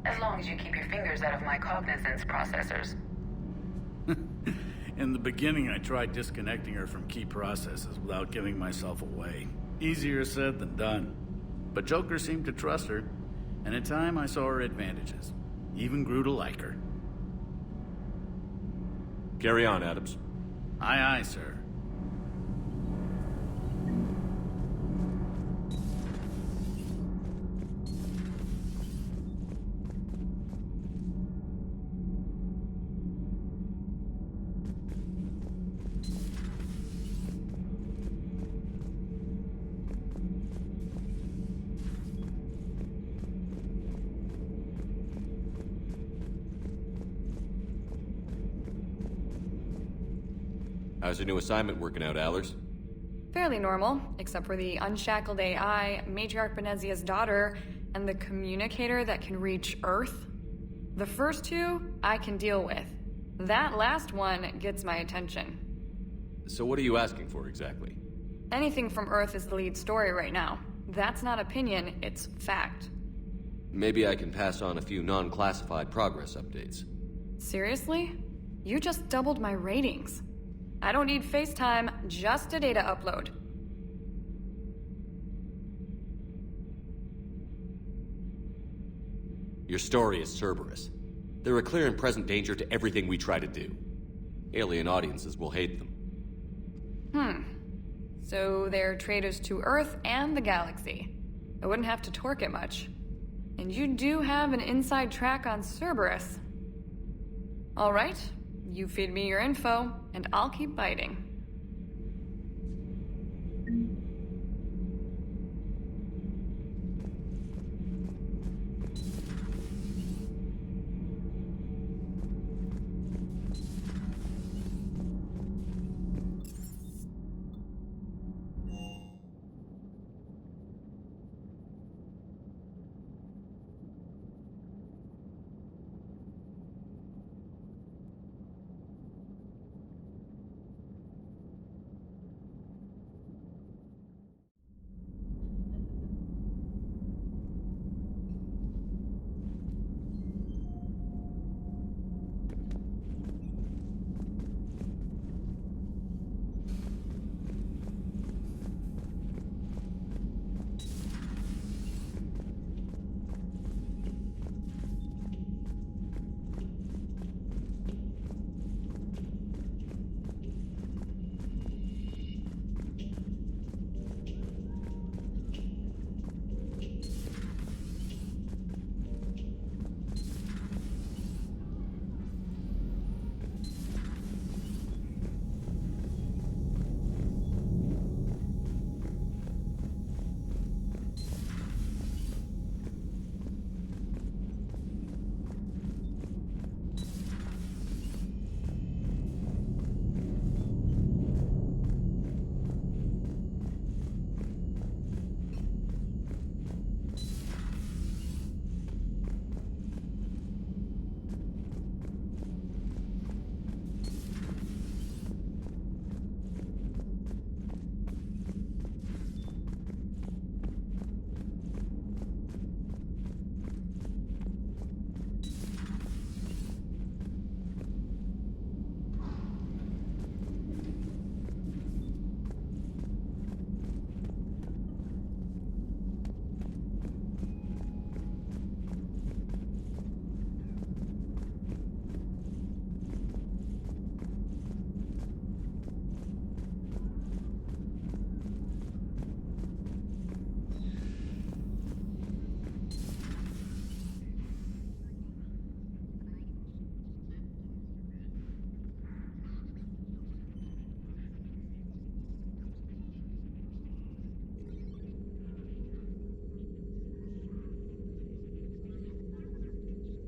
As long as you keep your fingers out of my cognizance processors. In the beginning, I tried disconnecting her from key processes without giving myself away. Easier said than done. But Joker seemed to trust her, and in time I saw her advantages. Even grew to like her. Carry on, Adams. Aye, aye, sir. How's your new assignment working out, Allers? Fairly normal, except for the unshackled AI, Matriarch Benezia's daughter, and the communicator that can reach Earth. The first two, I can deal with. That last one gets my attention. So what are you asking for, exactly? Anything from Earth is the lead story right now. That's not opinion, it's fact. Maybe I can pass on a few non-classified progress updates. Seriously? You just doubled my ratings. I don't need FaceTime, just a data upload. Your story is Cerberus. They're a clear and present danger to everything we try to do. Alien audiences will hate them. So they're traitors to Earth and the galaxy. I wouldn't have to torque it much. And you do have an inside track on Cerberus. All right, you feed me your info, and I'll keep biting.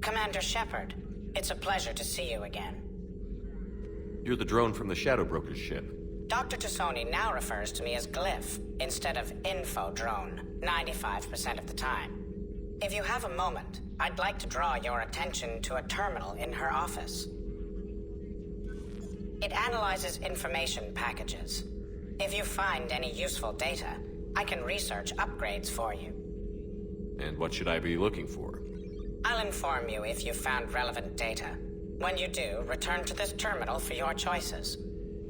Commander Shepard, it's a pleasure to see you again. You're the drone from the Shadow Broker's ship. Dr. Tassoni now refers to me as Glyph instead of Info Drone, 95% of the time. If you have a moment, I'd like to draw your attention to a terminal in her office. It analyzes information packages. If you find any useful data, I can research upgrades for you. And what should I be looking for? I'll inform you if you've found relevant data. When you do, return to this terminal for your choices.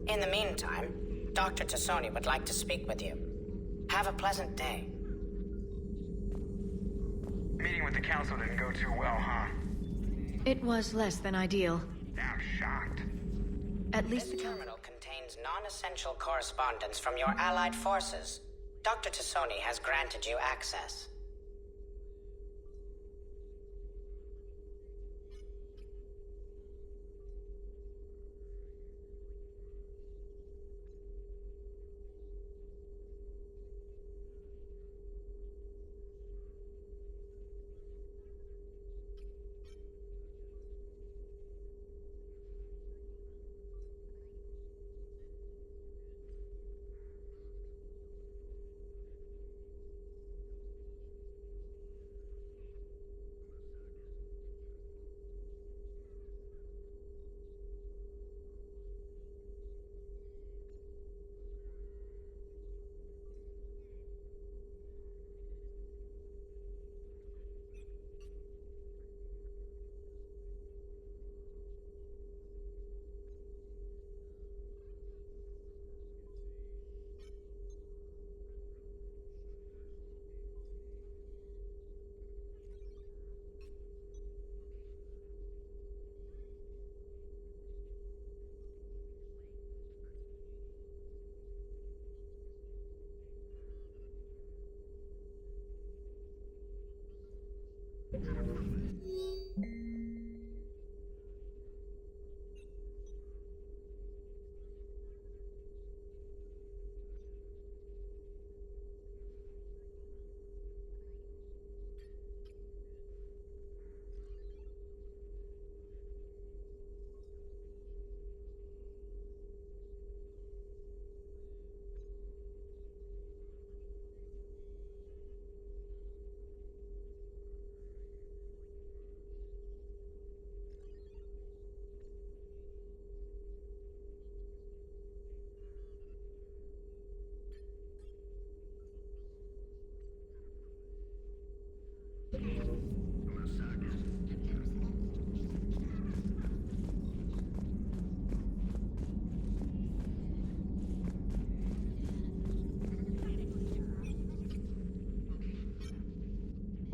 In the meantime, Dr. Tassoni would like to speak with you. Have a pleasant day. Meeting with the council didn't go too well, huh? It was less than ideal. I'm shocked. At least this terminal contains non-essential correspondence from your allied forces. Dr. Tassoni has granted you access.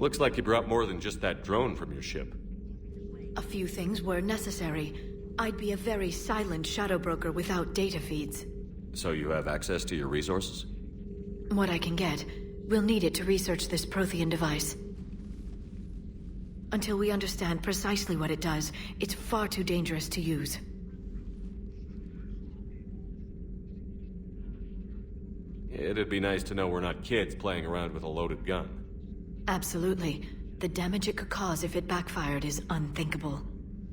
Looks like you brought more than just that drone from your ship. A few things were necessary. I'd be a very silent shadow broker without data feeds. So you have access to your resources? What I can get. We'll need it to research this Prothean device. Until we understand precisely what it does, it's far too dangerous to use. It'd be nice to know we're not kids playing around with a loaded gun. Absolutely. The damage it could cause if it backfired is unthinkable.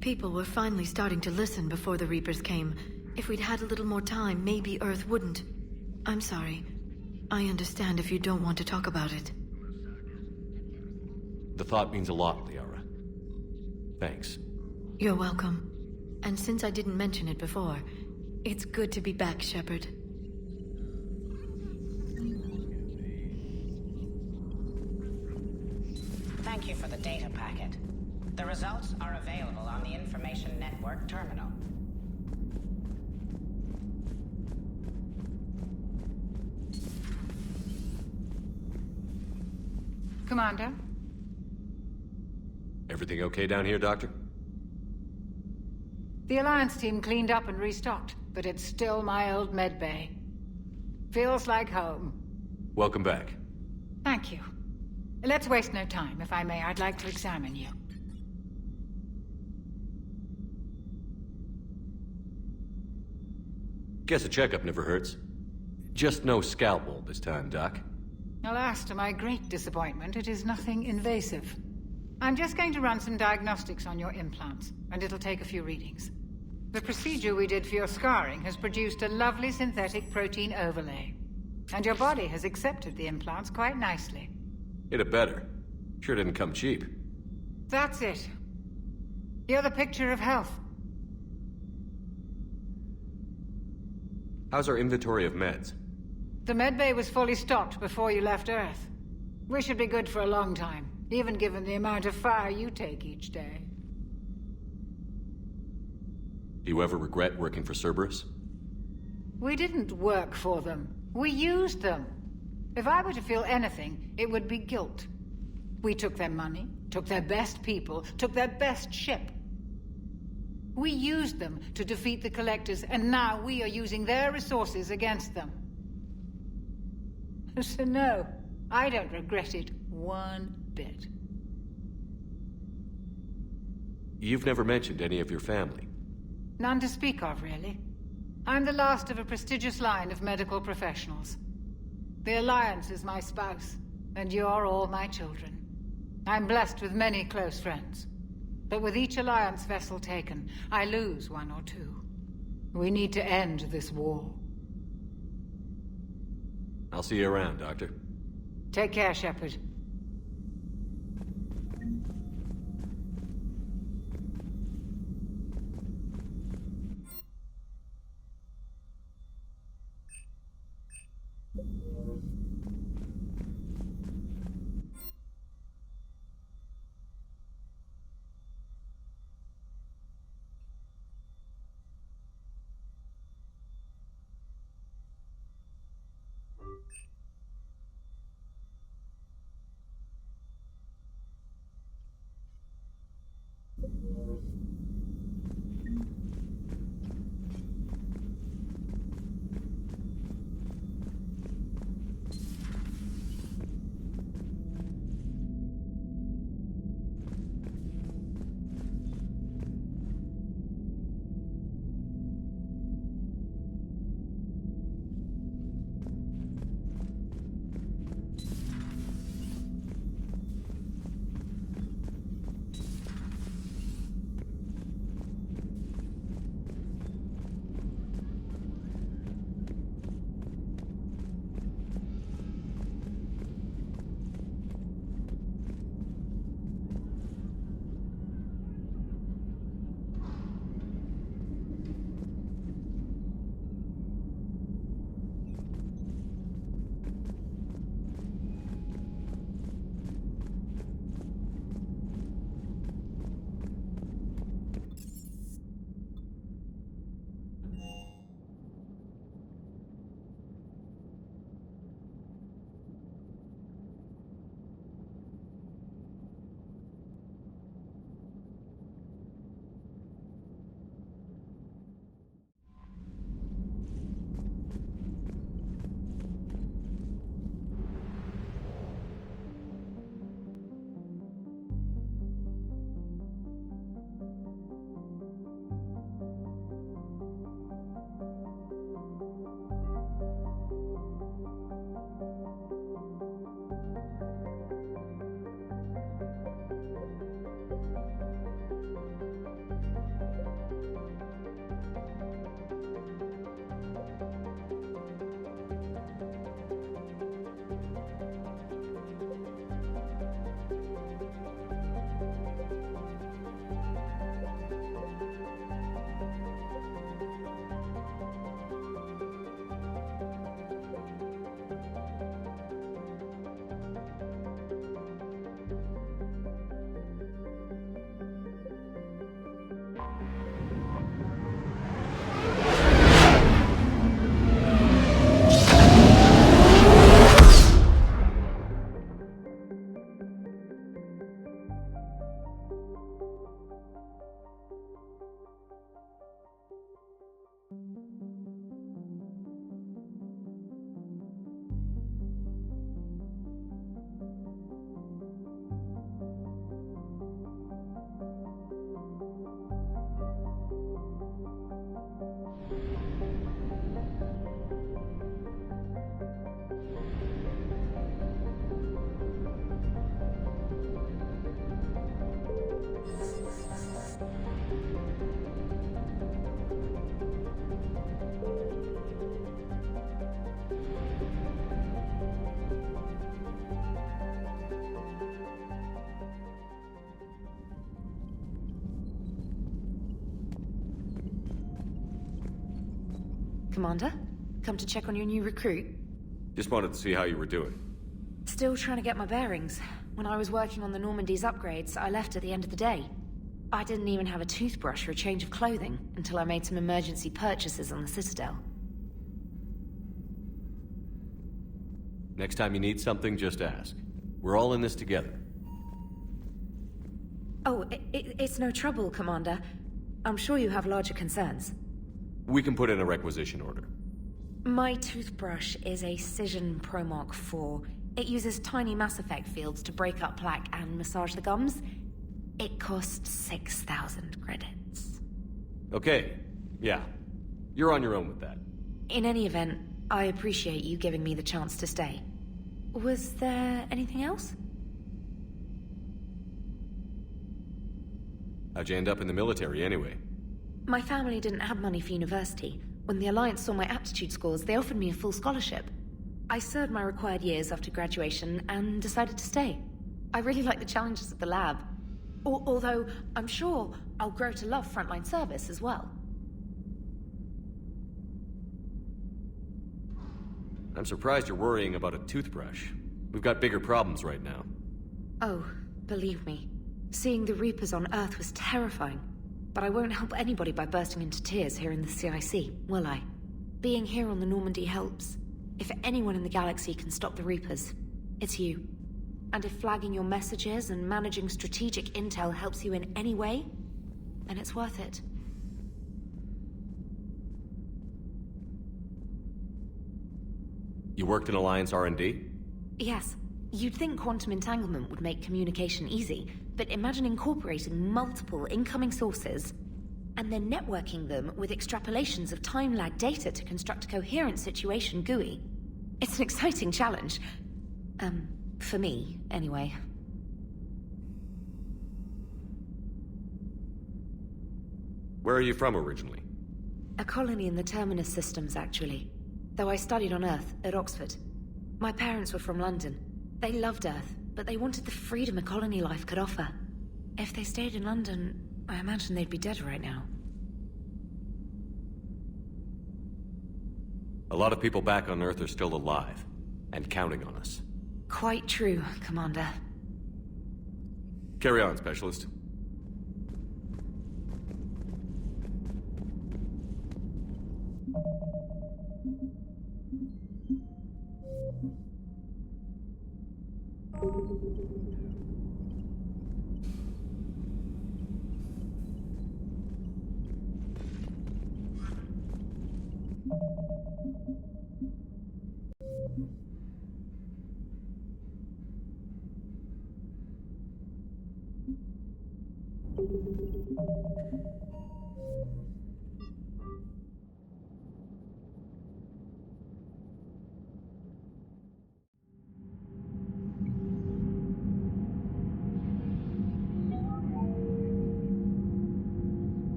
People were finally starting to listen before the Reapers came. If we'd had a little more time, maybe Earth wouldn't. I'm sorry. I understand if you don't want to talk about it. The thought means a lot, Liara. Thanks. You're welcome. And since I didn't mention it before, it's good to be back, Shepard. Thank you for the data packet. The results are available on the Information Network terminal. Commander? Everything okay down here, Doctor? The Alliance team cleaned up and restocked, but it's still my old medbay. Feels like home. Welcome back. Thank you. Let's waste no time. If I may, I'd like to examine you. Guess a checkup never hurts. Just no scalpel this time, Doc. Alas, to my great disappointment, it is nothing invasive. I'm just going to run some diagnostics on your implants, and it'll take a few readings. The procedure we did for your scarring has produced a lovely synthetic protein overlay. And your body has accepted the implants quite nicely. It had better. Sure didn't come cheap. That's it. You're the picture of health. How's our inventory of meds? The medbay was fully stocked before you left Earth. We should be good for a long time, even given the amount of fire you take each day. Do you ever regret working for Cerberus? We didn't work for them. We used them. If I were to feel anything, it would be guilt. We took their money, took their best people, took their best ship. We used them to defeat the Collectors, and now we are using their resources against them. So no, I don't regret it one bit. You've never mentioned any of your family. None to speak of, really. I'm the last of a prestigious line of medical professionals. The Alliance is my spouse, and you're all my children. I'm blessed with many close friends. But with each Alliance vessel taken, I lose one or two. We need to end this war. I'll see you around, Doctor. Take care, Shepard. Commander? Come to check on your new recruit? Just wanted to see how you were doing. Still trying to get my bearings. When I was working on the Normandy's upgrades, I left at the end of the day. I didn't even have a toothbrush or a change of clothing until I made some emergency purchases on the Citadel. Next time you need something, just ask. We're all in this together. Oh, it's no trouble, Commander. I'm sure you have larger concerns. We can put in a requisition order. My toothbrush is a Cision Pro Mark IV. It uses tiny Mass Effect fields to break up plaque and massage the gums. It costs 6,000 credits. Okay, yeah. You're on your own with that. In any event, I appreciate you giving me the chance to stay. Was there anything else? How'd you end up in the military anyway? My family didn't have money for university. When the Alliance saw my aptitude scores, they offered me a full scholarship. I served my required years after graduation and decided to stay. I really like the challenges of the lab. Although, I'm sure I'll grow to love frontline service as well. I'm surprised you're worrying about a toothbrush. We've got bigger problems right now. Oh, believe me. Seeing the Reapers on Earth was terrifying. But I won't help anybody by bursting into tears here in the CIC, will I? Being here on the Normandy helps. If anyone in the galaxy can stop the Reapers, it's you. And if flagging your messages and managing strategic intel helps you in any way, then it's worth it. You worked in Alliance R&D? Yes. You'd think quantum entanglement would make communication easy, but imagine incorporating multiple incoming sources and then networking them with extrapolations of time-lag data to construct a coherent situation GUI. It's an exciting challenge. For me, anyway. Where are you from originally? A colony in the Terminus systems, actually. Though I studied on Earth, at Oxford. My parents were from London. They loved Earth, but they wanted the freedom a colony life could offer. If they stayed in London, I imagine they'd be dead right now. A lot of people back on Earth are still alive, and counting on us. Quite true, Commander. Carry on, Specialist.